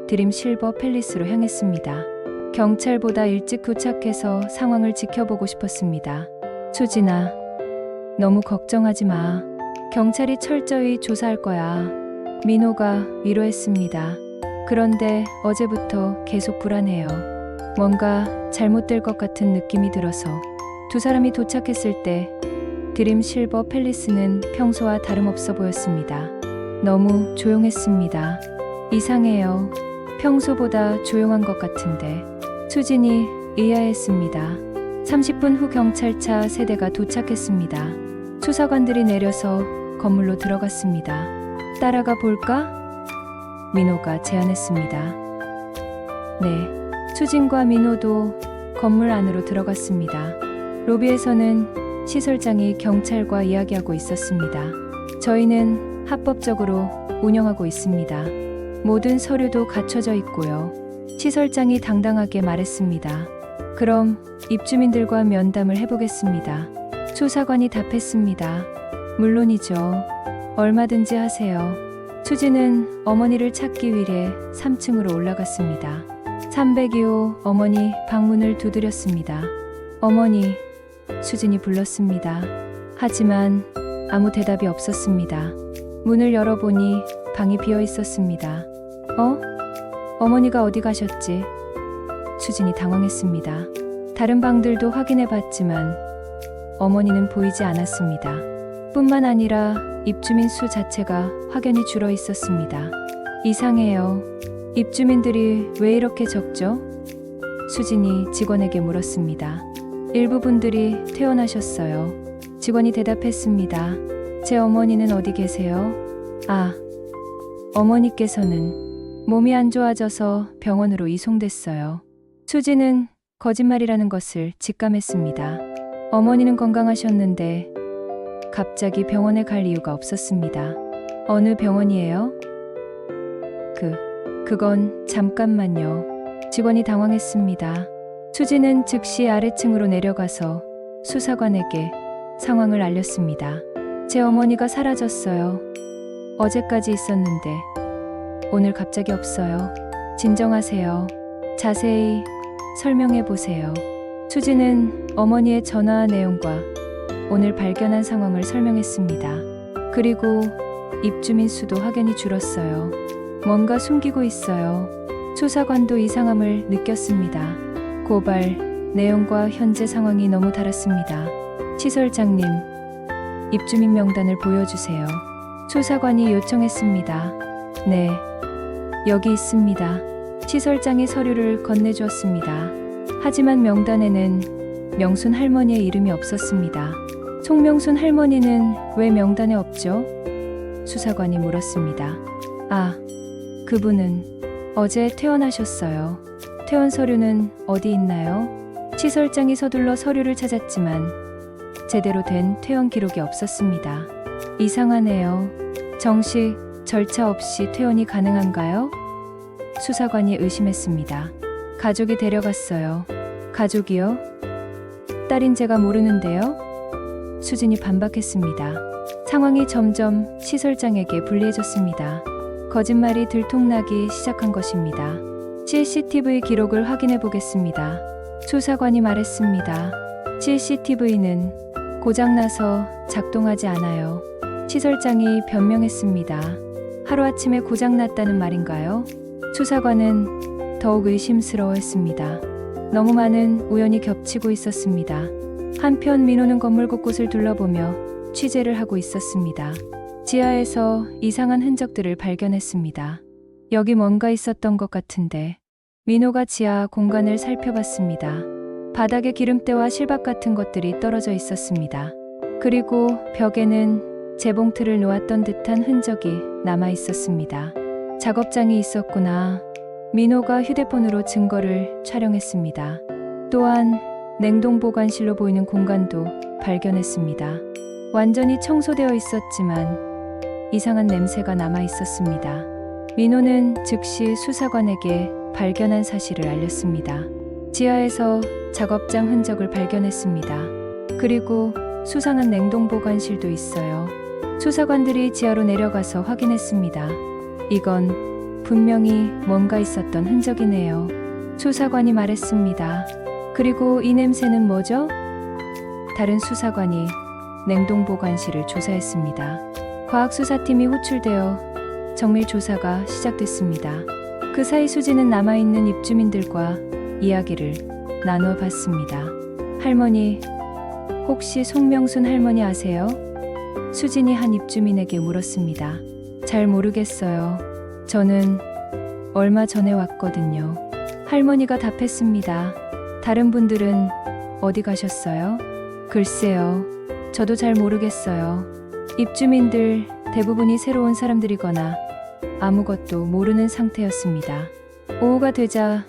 드림 실버 팰리스로 향했습니다. 경찰보다 일찍 도착해서 상황을 지켜보고 싶었습니다. 수진아, 너무 걱정하지 마. 경찰이 철저히 조사할 거야. 민호가 위로했습니다. 그런데 어제부터 계속 불안해요. 뭔가 잘못될 것 같은 느낌이 들어서. 두 사람이 도착했을 때 드림 실버 팰리스는 평소와 다름없어 보였습니다. 너무 조용했습니다. 이상해요. 평소보다 조용한 것 같은데. 수진이 의아했습니다. 30분 후 경찰차 3대가 도착했습니다. 수사관들이 내려서 건물로 들어갔습니다. 따라가 볼까? 민호가 제안했습니다. 네, 수진과 민호도 건물 안으로 들어갔습니다. 로비에서는 시설장이 경찰과 이야기하고 있었습니다. 저희는 합법적으로 운영하고 있습니다. 모든 서류도 갖춰져 있고요. 시설장이 당당하게 말했습니다. 그럼 입주민들과 면담을 해보겠습니다. 수사관이 답했습니다. 물론이죠. 얼마든지 하세요. 수진은 어머니를 찾기 위해 3층으로 올라갔습니다. 302호 어머니 방문을 두드렸습니다. 어머니, 수진이 불렀습니다. 하지만 아무 대답이 없었습니다. 문을 열어보니 방이 비어 있었습니다. 어머니가 어디 가셨지? 수진이 당황했습니다. 다른 방들도 확인해 봤지만 어머니는 보이지 않았습니다. 뿐만 아니라 입주민 수 자체가 확연히 줄어 있었습니다. 이상해요. 입주민들이 왜 이렇게 적죠? 수진이 직원에게 물었습니다. 일부 분들이 퇴원하셨어요. 직원이 대답했습니다. 제 어머니는 어디 계세요? 어머니께서는 몸이 안 좋아져서 병원으로 이송됐어요. 수진은 거짓말이라는 것을 직감했습니다. 어머니는 건강하셨는데 갑자기 병원에 갈 이유가 없었습니다. 어느 병원이에요? 그건 잠깐만요. 직원이 당황했습니다. 수지는 즉시 아래층으로 내려가서 수사관에게 상황을 알렸습니다. 제 어머니가 사라졌어요. 어제까지 있었는데 오늘 갑자기 없어요. 진정하세요. 자세히 설명해 보세요. 수지는 어머니의 전화 내용과 오늘 발견한 상황을 설명했습니다. 그리고 입주민 수도 확연히 줄었어요. 뭔가 숨기고 있어요. 수사관도 이상함을 느꼈습니다. 고발 내용과 현재 상황이 너무 다랐습니다. 시설장님, 입주민 명단을 보여주세요. 수사관이 요청했습니다. 네, 여기 있습니다. 시설장이 서류를 건네주었습니다. 하지만 명단에는 명순 할머니의 이름이 없었습니다. 송명순 할머니는 왜 명단에 없죠? 수사관이 물었습니다. 아, 그분은 어제 퇴원하셨어요. 퇴원 서류는 어디 있나요? 시설장이 서둘러 서류를 찾았지만 제대로 된 퇴원 기록이 없었습니다. 이상하네요. 정식 절차 없이 퇴원이 가능한가요? 수사관이 의심했습니다. 가족이 데려갔어요. 가족이요? 딸인 제가 모르는데요? 수진이 반박했습니다. 상황이 점점 시설장에게 불리해졌습니다. 거짓말이 들통나기 시작한 것입니다. CCTV 기록을 확인해 보겠습니다. 수사관이 말했습니다. CCTV는 고장나서 작동하지 않아요. 시설장이 변명했습니다. 하루아침에 고장났다는 말인가요? 수사관은 더욱 의심스러워했습니다. 너무 많은 우연이 겹치고 있었습니다. 한편 민호는 건물 곳곳을 둘러보며 취재를 하고 있었습니다. 지하에서 이상한 흔적들을 발견했습니다. 여기 뭔가 있었던 것 같은데. 민호가 지하 공간을 살펴봤습니다. 바닥에 기름때와 실밥 같은 것들이 떨어져 있었습니다. 그리고 벽에는 재봉틀을 놓았던 듯한 흔적이 남아 있었습니다. 작업장이 있었구나. 민호가 휴대폰으로 증거를 촬영했습니다. 또한 냉동보관실로 보이는 공간도 발견했습니다. 완전히 청소되어 있었지만 이상한 냄새가 남아 있었습니다. 민호는 즉시 수사관에게 발견한 사실을 알렸습니다. 지하에서 작업장 흔적을 발견했습니다. 그리고 수상한 냉동보관실도 있어요. 수사관들이 지하로 내려가서 확인했습니다. 이건 분명히 뭔가 있었던 흔적이네요. 수사관이 말했습니다. 그리고 이 냄새는 뭐죠? 다른 수사관이 냉동보관실을 조사했습니다. 과학수사팀이 호출되어 정밀 조사가 시작됐습니다. 그 사이 수지는 남아있는 입주민들과 이야기를 나누어 봤습니다. 할머니, 혹시 송명순 할머니 아세요? 수진이 한 입주민에게 물었습니다. 잘 모르겠어요. 저는 얼마 전에 왔거든요. 할머니가 답했습니다. 다른 분들은 어디 가셨어요? 글쎄요. 저도 잘 모르겠어요. 입주민들 대부분이 새로운 사람들이거나 아무것도 모르는 상태였습니다. 오후가 되자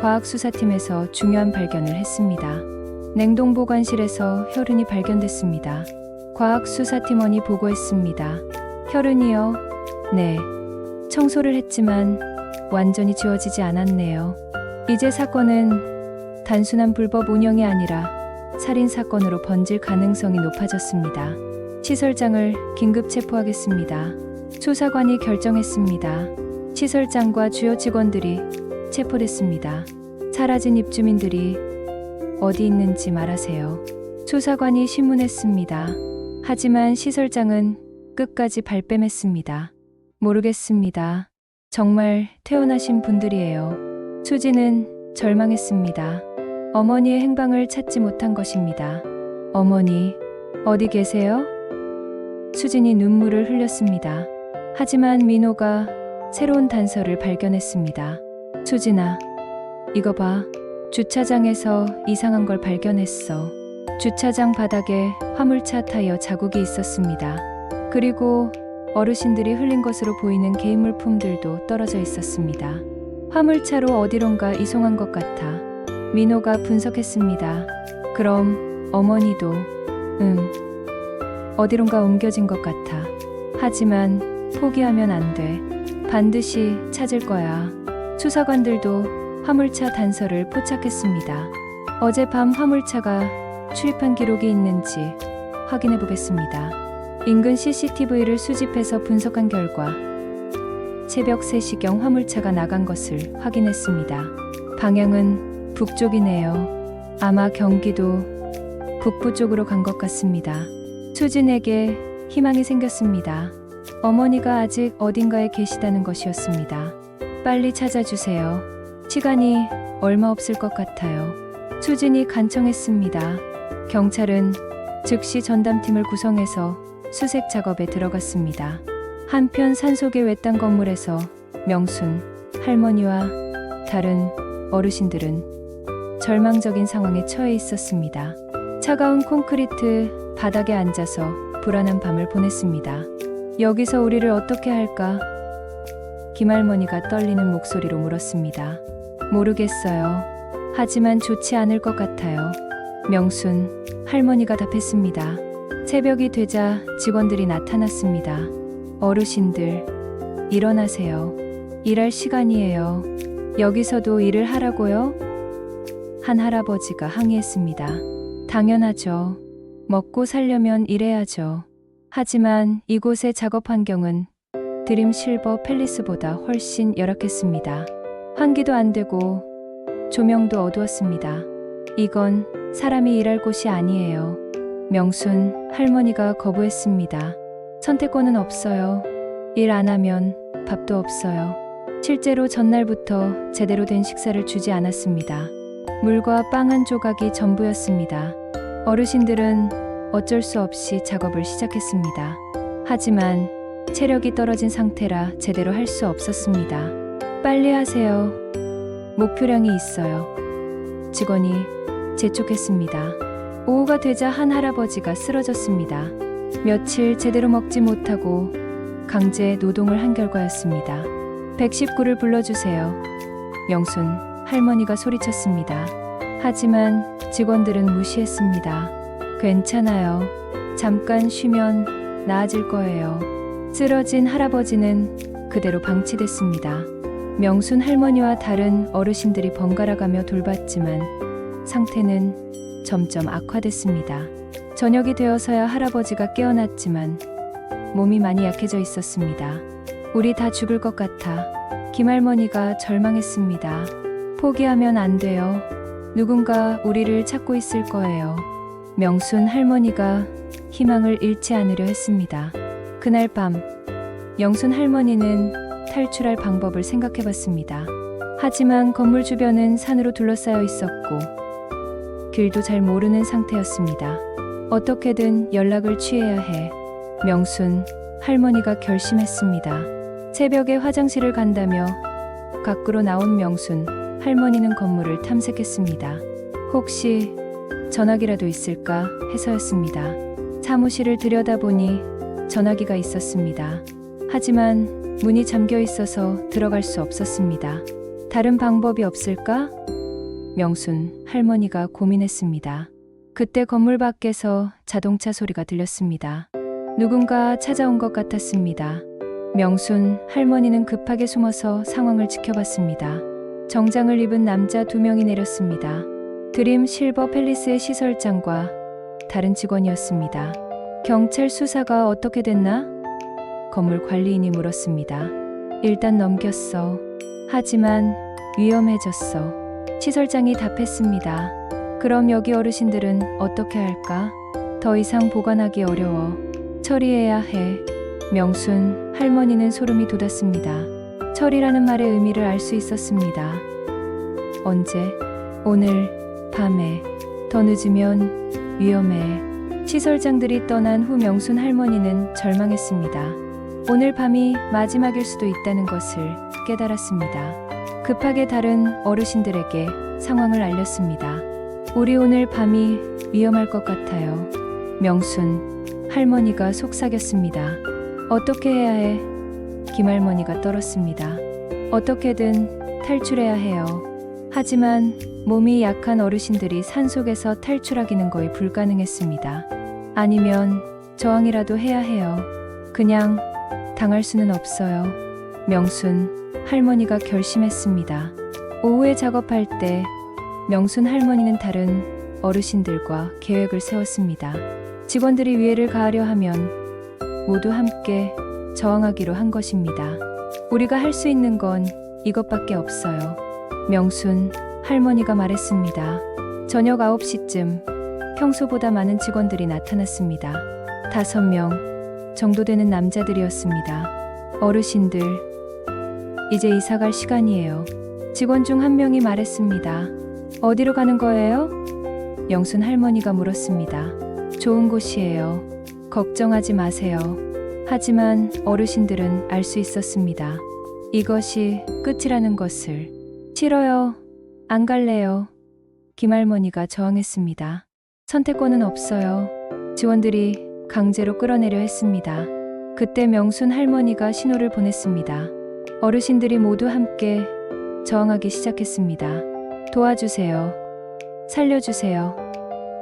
과학수사팀에서 중요한 발견을 했습니다. 냉동보관실에서 혈흔이 발견됐습니다. 과학수사팀원이 보고했습니다. 혈흔이요? 네. 청소를 했지만 완전히 지워지지 않았네요. 이제 사건은 단순한 불법 운영이 아니라 살인사건으로 번질 가능성이 높아졌습니다. 시설장을 긴급 체포하겠습니다. 수사관이 결정했습니다. 시설장과 주요 직원들이 체포됐습니다. 사라진 입주민들이 어디 있는지 말하세요. 수사관이 신문했습니다. 하지만 시설장은 끝까지 발뺌했습니다. 모르겠습니다. 정말 퇴원하신 분들이에요. 수지는 절망했습니다. 어머니의 행방을 찾지 못한 것입니다. 어머니, 어디 계세요? 수진이 눈물을 흘렸습니다. 하지만 민호가 새로운 단서를 발견했습니다. 수진아, 이거 봐. 주차장에서 이상한 걸 발견했어. 주차장 바닥에 화물차 타이어 자국이 있었습니다. 그리고 어르신들이 흘린 것으로 보이는 개인 물품들도 떨어져 있었습니다. 화물차로 어디론가 이송한 것 같아. 민호가 분석했습니다. 그럼 어머니도 어디론가 옮겨진 것 같아. 하지만 포기하면 안 돼. 반드시 찾을 거야. 수사관들도 화물차 단서를 포착했습니다. 어젯밤 화물차가 출입한 기록이 있는지 확인해 보겠습니다. 인근 CCTV를 수집해서 분석한 결과 새벽 3시경 화물차가 나간 것을 확인했습니다. 방향은 북쪽이네요. 아마 경기도 북부 쪽으로 간 것 같습니다. 수진에게 희망이 생겼습니다. 어머니가 아직 어딘가에 계시다는 것이었습니다. 빨리 찾아주세요. 시간이 얼마 없을 것 같아요. 수진이 간청했습니다. 경찰은 즉시 전담팀을 구성해서 수색 작업에 들어갔습니다. 한편 산속의 외딴 건물에서 명순, 할머니와 다른 어르신들은 절망적인 상황에 처해 있었습니다. 차가운 콘크리트 바닥에 앉아서 불안한 밤을 보냈습니다. 여기서 우리를 어떻게 할까? 김할머니가 떨리는 목소리로 물었습니다. 모르겠어요. 하지만 좋지 않을 것 같아요. 명순, 할머니가 답했습니다. 새벽이 되자 직원들이 나타났습니다. 어르신들, 일어나세요. 일할 시간이에요. 여기서도 일을 하라고요? 한 할아버지가 항의했습니다. 당연하죠. 먹고 살려면 일해야죠. 하지만 이곳의 작업 환경은 드림 실버 팰리스보다 훨씬 열악했습니다. 환기도 안 되고 조명도 어두웠습니다. 이건 사람이 일할 곳이 아니에요. 명순 할머니가 거부했습니다. 선택권은 없어요. 일 안 하면 밥도 없어요. 실제로 전날부터 제대로 된 식사를 주지 않았습니다. 물과 빵 한 조각이 전부였습니다. 어르신들은 어쩔 수 없이 작업을 시작했습니다. 하지만 체력이 떨어진 상태라 제대로 할 수 없었습니다. 빨리 하세요. 목표량이 있어요. 직원이 재촉했습니다. 오후가 되자 한 할아버지가 쓰러졌습니다. 며칠 제대로 먹지 못하고 강제 노동을 한 결과였습니다. 119를 불러주세요. 명순 할머니가 소리쳤습니다. 하지만 직원들은 무시했습니다. 괜찮아요. 잠깐 쉬면 나아질 거예요. 쓰러진 할아버지는 그대로 방치됐습니다. 명순 할머니와 다른 어르신들이 번갈아가며 돌봤지만 상태는 점점 악화됐습니다. 저녁이 되어서야 할아버지가 깨어났지만 몸이 많이 약해져 있었습니다. 우리 다 죽을 것 같아. 김할머니가 절망했습니다. 포기하면 안 돼요. 누군가 우리를 찾고 있을 거예요. 명순 할머니가 희망을 잃지 않으려 했습니다. 그날 밤, 영순 할머니는 탈출할 방법을 생각해봤습니다. 하지만 건물 주변은 산으로 둘러싸여 있었고 길도 잘 모르는 상태였습니다. 어떻게든 연락을 취해야 해. 명순 할머니가 결심했습니다. 새벽에 화장실을 간다며 밖으로 나온 명순 할머니는 건물을 탐색했습니다. 혹시 전화기라도 있을까 해서였습니다. 사무실을 들여다보니 전화기가 있었습니다. 하지만 문이 잠겨 있어서 들어갈 수 없었습니다. 다른 방법이 없을까? 명순 할머니가 고민했습니다. 그때 건물 밖에서 자동차 소리가 들렸습니다. 누군가 찾아온 것 같았습니다. 명순 할머니는 급하게 숨어서 상황을 지켜봤습니다. 정장을 입은 남자 2명이 내렸습니다. 드림 실버 팰리스의 시설장과 다른 직원이었습니다. 경찰 수사가 어떻게 됐나? 건물 관리인이 물었습니다. 일단 넘겼어. 하지만 위험해졌어. 시설장이 답했습니다. 그럼 여기 어르신들은 어떻게 할까? 더 이상 보관하기 어려워. 처리해야 해. 명순 할머니는 소름이 돋았습니다. 처리라는 말의 의미를 알 수 있었습니다. 언제? 오늘 밤에. 더 늦으면 위험해. 시설장들이 떠난 후 명순 할머니는 절망했습니다. 오늘 밤이 마지막일 수도 있다는 것을 깨달았습니다. 급하게 다른 어르신들에게 상황을 알렸습니다. 우리 오늘 밤이 위험할 것 같아요. 명순 할머니가 속삭였습니다. 어떻게 해야 해? 김할머니가 떨었습니다. 어떻게든 탈출해야 해요. 하지만 몸이 약한 어르신들이 산속에서 탈출하기는 거의 불가능했습니다. 아니면 저항이라도 해야 해요. 그냥 당할 수는 없어요. 명순 할머니가 결심했습니다. 오후에 작업할 때 명순 할머니는 다른 어르신들과 계획을 세웠습니다. 직원들이 위해를 가하려 하면 모두 함께 저항하기로 한 것입니다. 우리가 할 수 있는 건 이것밖에 없어요. 명순 할머니가 말했습니다. 저녁 9시쯤 평소보다 많은 직원들이 나타났습니다. 5명 정도 되는 남자들이었습니다. 어르신들, 이제 이사갈 시간이에요. 직원 중 한 명이 말했습니다. 어디로 가는 거예요? 명순 할머니가 물었습니다. 좋은 곳이에요. 걱정하지 마세요. 하지만 어르신들은 알 수 있었습니다. 이것이 끝이라는 것을. 싫어요. 안 갈래요. 김할머니가 저항했습니다. 선택권은 없어요. 직원들이 강제로 끌어내려 했습니다. 그때 명순 할머니가 신호를 보냈습니다. 어르신들이 모두 함께 저항하기 시작했습니다. 도와주세요. 살려주세요.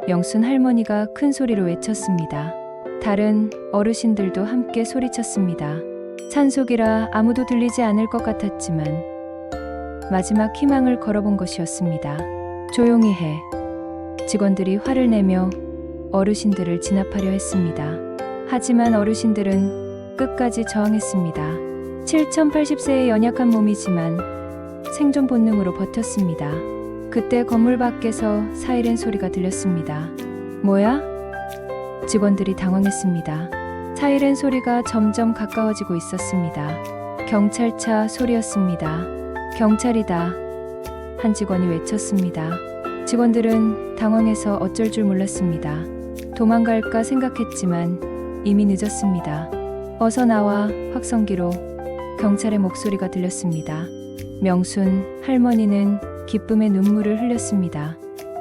명순 할머니가 큰 소리로 외쳤습니다. 다른 어르신들도 함께 소리쳤습니다. 산속이라 아무도 들리지 않을 것 같았지만 마지막 희망을 걸어본 것이었습니다. 조용히 해. 직원들이 화를 내며 어르신들을 진압하려 했습니다. 하지만 어르신들은 끝까지 저항했습니다. 7080세의 연약한 몸이지만 생존 본능으로 버텼습니다. 그때 건물 밖에서 사이렌 소리가 들렸습니다. 뭐야? 직원들이 당황했습니다. 사이렌 소리가 점점 가까워지고 있었습니다. 경찰차 소리였습니다. 경찰이다. 한 직원이 외쳤습니다. 직원들은 당황해서 어쩔 줄 몰랐습니다. 도망갈까 생각했지만 이미 늦었습니다. 어서 나와. 확성기로 경찰의 목소리가 들렸습니다. 명순 할머니는 기쁨의 눈물을 흘렸습니다.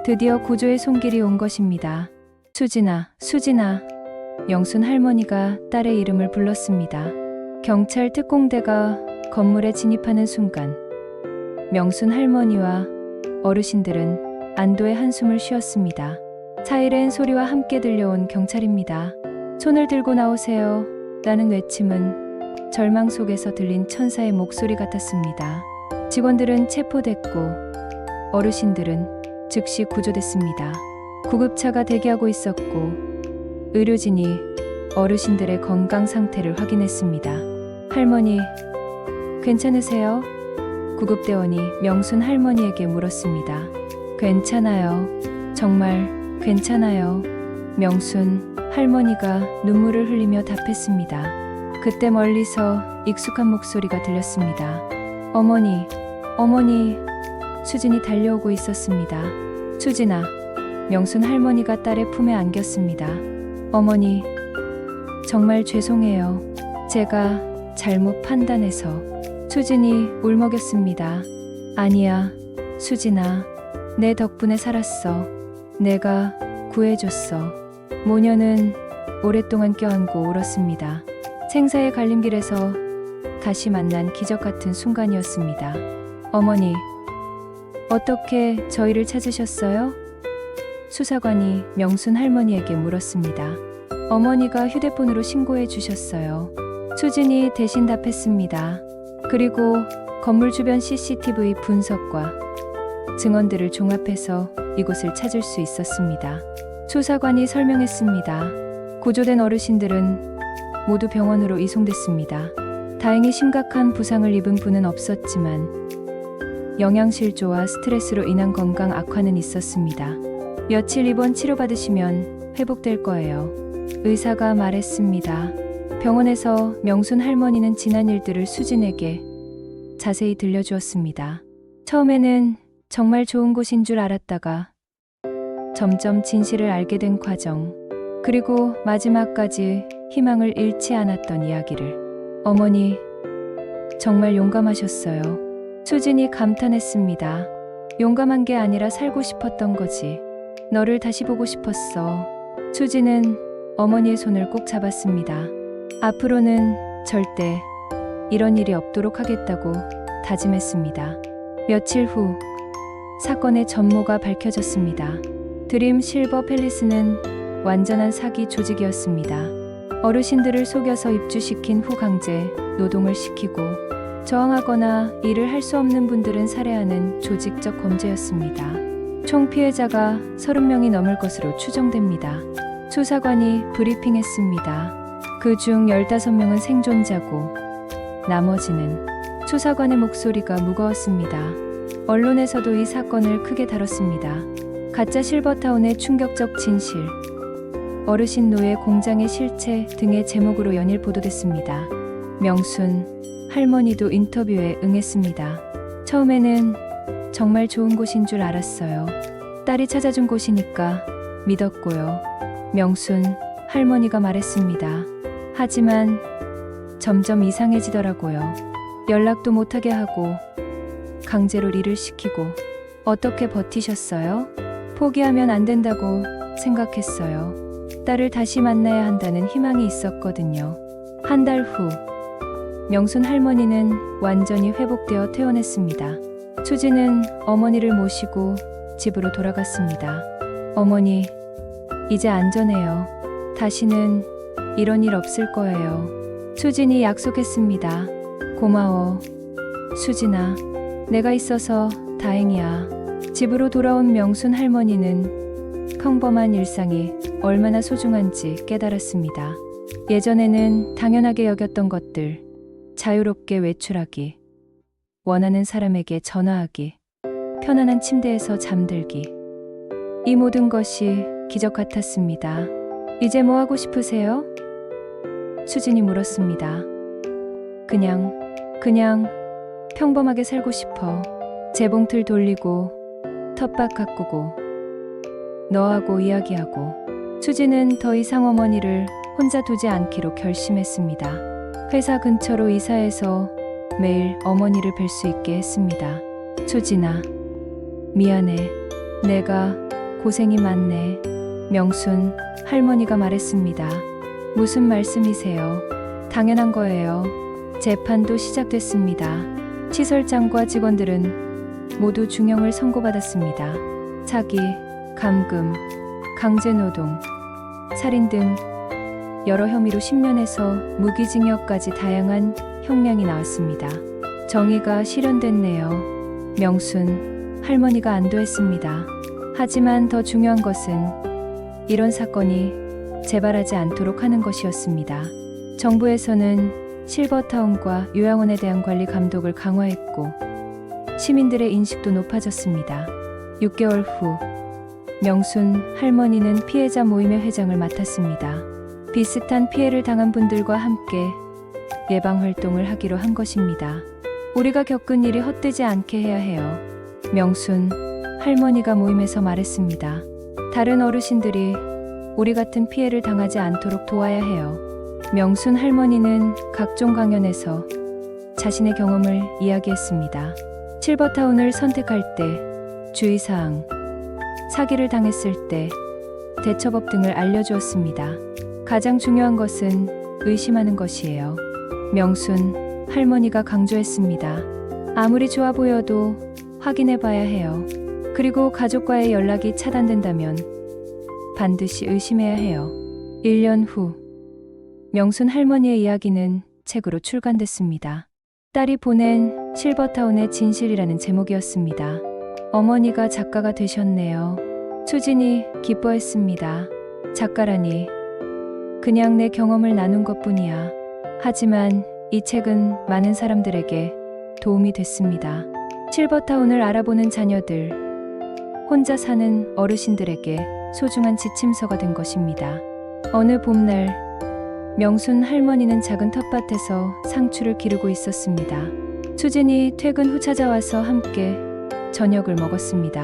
드디어 구조의 손길이 온 것입니다. 수진아, 수진아. 명순 할머니가 딸의 이름을 불렀습니다. 경찰 특공대가 건물에 진입하는 순간 명순 할머니와 어르신들은 안도의 한숨을 쉬었습니다. 사이렌 소리와 함께 들려온 경찰입니다. 손을 들고 나오세요. 라는 외침은 절망 속에서 들린 천사의 목소리 같았습니다. 직원들은 체포됐고 어르신들은 즉시 구조됐습니다. 구급차가 대기하고 있었고 의료진이 어르신들의 건강 상태를 확인했습니다. 할머니, 괜찮으세요? 구급대원이 명순 할머니에게 물었습니다. 괜찮아요. 정말 괜찮아요. 명순 할머니가 눈물을 흘리며 답했습니다. 그때 멀리서 익숙한 목소리가 들렸습니다. 어머니, 어머니. 수진이 달려오고 있었습니다. 수진아. 명순 할머니가 딸의 품에 안겼습니다. 어머니, 정말 죄송해요. 제가 잘못 판단해서. 수진이 울먹였습니다. 아니야, 수진아. 내 덕분에 살았어. 내가 구해줬어. 모녀는 오랫동안 껴안고 울었습니다. 생사의 갈림길에서 다시 만난 기적 같은 순간이었습니다. 어머니, 어떻게 저희를 찾으셨어요? 수사관이 명순 할머니에게 물었습니다. 어머니가 휴대폰으로 신고해 주셨어요. 수진이 대신 답했습니다. 그리고 건물 주변 CCTV 분석과 증언들을 종합해서 이곳을 찾을 수 있었습니다. 수사관이 설명했습니다. 구조된 어르신들은 모두 병원으로 이송됐습니다. 다행히 심각한 부상을 입은 분은 없었지만 영양실조와 스트레스로 인한 건강 악화는 있었습니다. 며칠 입원 치료받으시면 회복될 거예요. 의사가 말했습니다. 병원에서 명순 할머니는 지난 일들을 수진에게 자세히 들려주었습니다. 처음에는 정말 좋은 곳인 줄 알았다가 점점 진실을 알게 된 과정, 그리고 마지막까지 희망을 잃지 않았던 이야기를. 어머니, 정말 용감하셨어요. 수진이 감탄했습니다. 용감한 게 아니라 살고 싶었던 거지. 너를 다시 보고 싶었어. 수진은 어머니의 손을 꼭 잡았습니다. 앞으로는 절대 이런 일이 없도록 하겠다고 다짐했습니다. 며칠 후 사건의 전모가 밝혀졌습니다. 드림 실버 팰리스는 완전한 사기 조직이었습니다. 어르신들을 속여서 입주시킨 후 강제 노동을 시키고 저항하거나 일을 할 수 없는 분들은 살해하는 조직적 범죄였습니다. 총 피해자가 30명이 넘을 것으로 추정됩니다. 수사관이 브리핑했습니다. 그중 15명은 생존자고 나머지는 수사관의 목소리가 무거웠습니다. 언론에서도 이 사건을 크게 다뤘습니다. 가짜 실버타운의 충격적 진실, 어르신 노예 공장의 실체 등의 제목으로 연일 보도됐습니다. 명순 할머니도 인터뷰에 응했습니다. 처음에는 정말 좋은 곳인 줄 알았어요. 딸이 찾아준 곳이니까 믿었고요. 명순 할머니가 말했습니다. 하지만 점점 이상해지더라고요. 연락도 못하게 하고 강제로 일을 시키고. 어떻게 버티셨어요? 포기하면 안 된다고 생각했어요. 딸을 다시 만나야 한다는 희망이 있었거든요. 한 달 후, 명순 할머니는 완전히 회복되어 퇴원했습니다. 수지는 어머니를 모시고 집으로 돌아갔습니다. 어머니, 이제 안전해요. 다시는 이런 일 없을 거예요. 수진이 약속했습니다. 고마워, 수진아. 내가 있어서 다행이야. 집으로 돌아온 명순 할머니는 평범한 일상이 얼마나 소중한지 깨달았습니다. 예전에는 당연하게 여겼던 것들, 자유롭게 외출하기, 원하는 사람에게 전화하기, 편안한 침대에서 잠들기. 이 모든 것이 기적 같았습니다. 이제 뭐 하고 싶으세요? 수진이 물었습니다. 그냥 평범하게 살고 싶어. 재봉틀 돌리고 텃밭 가꾸고 너하고 이야기하고. 수진은 더 이상 어머니를 혼자 두지 않기로 결심했습니다. 회사 근처로 이사해서 매일 어머니를 뵐 수 있게 했습니다. 수진아, 미안해. 내가 고생이 많네. 명순 할머니가 말했습니다. 무슨 말씀이세요? 당연한 거예요. 재판도 시작됐습니다. 시설장과 직원들은 모두 중형을 선고받았습니다. 사기, 감금, 강제노동, 살인 등 여러 혐의로 10년에서 무기징역까지 다양한 형량이 나왔습니다. 정의가 실현됐네요. 명순 할머니가 안도했습니다. 하지만 더 중요한 것은 이런 사건이 재발하지 않도록 하는 것이었습니다. 정부에서는 실버타운과 요양원에 대한 관리 감독을 강화했고 시민들의 인식도 높아졌습니다. 6개월 후 명순 할머니는 피해자 모임의 회장을 맡았습니다. 비슷한 피해를 당한 분들과 함께 예방 활동을 하기로 한 것입니다. 우리가 겪은 일이 헛되지 않게 해야 해요. 명순 할머니가 모임에서 말했습니다. 다른 어르신들이 우리 같은 피해를 당하지 않도록 도와야 해요. 명순 할머니는 각종 강연에서 자신의 경험을 이야기했습니다. 실버타운을 선택할 때 주의사항, 사기를 당했을 때 대처법 등을 알려주었습니다. 가장 중요한 것은 의심하는 것이에요. 명순 할머니가 강조했습니다. 아무리 좋아 보여도 확인해 봐야 해요. 그리고 가족과의 연락이 차단된다면 반드시 의심해야 해요. 1년 후 명순 할머니의 이야기는 책으로 출간됐습니다. 딸이 보낸 실버타운의 진실이라는 제목이었습니다. 어머니가 작가가 되셨네요. 수진이 기뻐했습니다. 작가라니, 그냥 내 경험을 나눈 것뿐이야. 하지만 이 책은 많은 사람들에게 도움이 됐습니다. 실버타운을 알아보는 자녀들, 혼자 사는 어르신들에게 소중한 지침서가 된 것입니다. 어느 봄날 명순 할머니는 작은 텃밭에서 상추를 기르고 있었습니다. 수진이 퇴근 후 찾아와서 함께 저녁을 먹었습니다.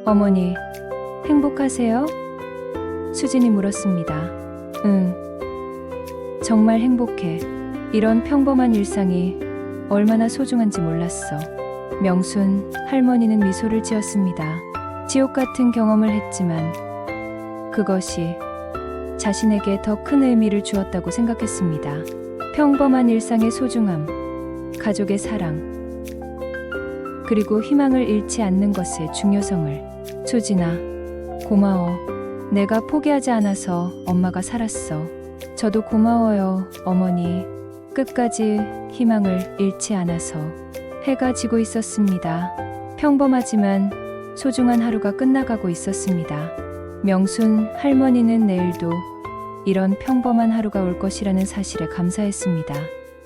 어머니, 행복하세요? 수진이 물었습니다. 응, 정말 행복해. 이런 평범한 일상이 얼마나 소중한지 몰랐어. 명순 할머니는 미소를 지었습니다. 지옥 같은 경험을 했지만 그것이 자신에게 더 큰 의미를 주었다고 생각했습니다. 평범한 일상의 소중함, 가족의 사랑, 그리고 희망을 잃지 않는 것의 중요성을. 수진아, 고마워. 내가 포기하지 않아서 엄마가 살았어. 저도 고마워요, 어머니. 끝까지 희망을 잃지 않아서. 해가 지고 있었습니다. 평범하지만 소중한 하루가 끝나가고 있었습니다. 명순 할머니는 내일도 이런 평범한 하루가 올 것이라는 사실에 감사했습니다.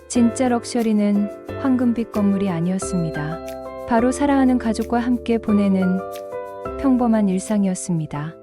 진짜 럭셔리는 황금빛 건물이 아니었습니다. 바로 사랑하는 가족과 함께 보내는 평범한 일상이었습니다.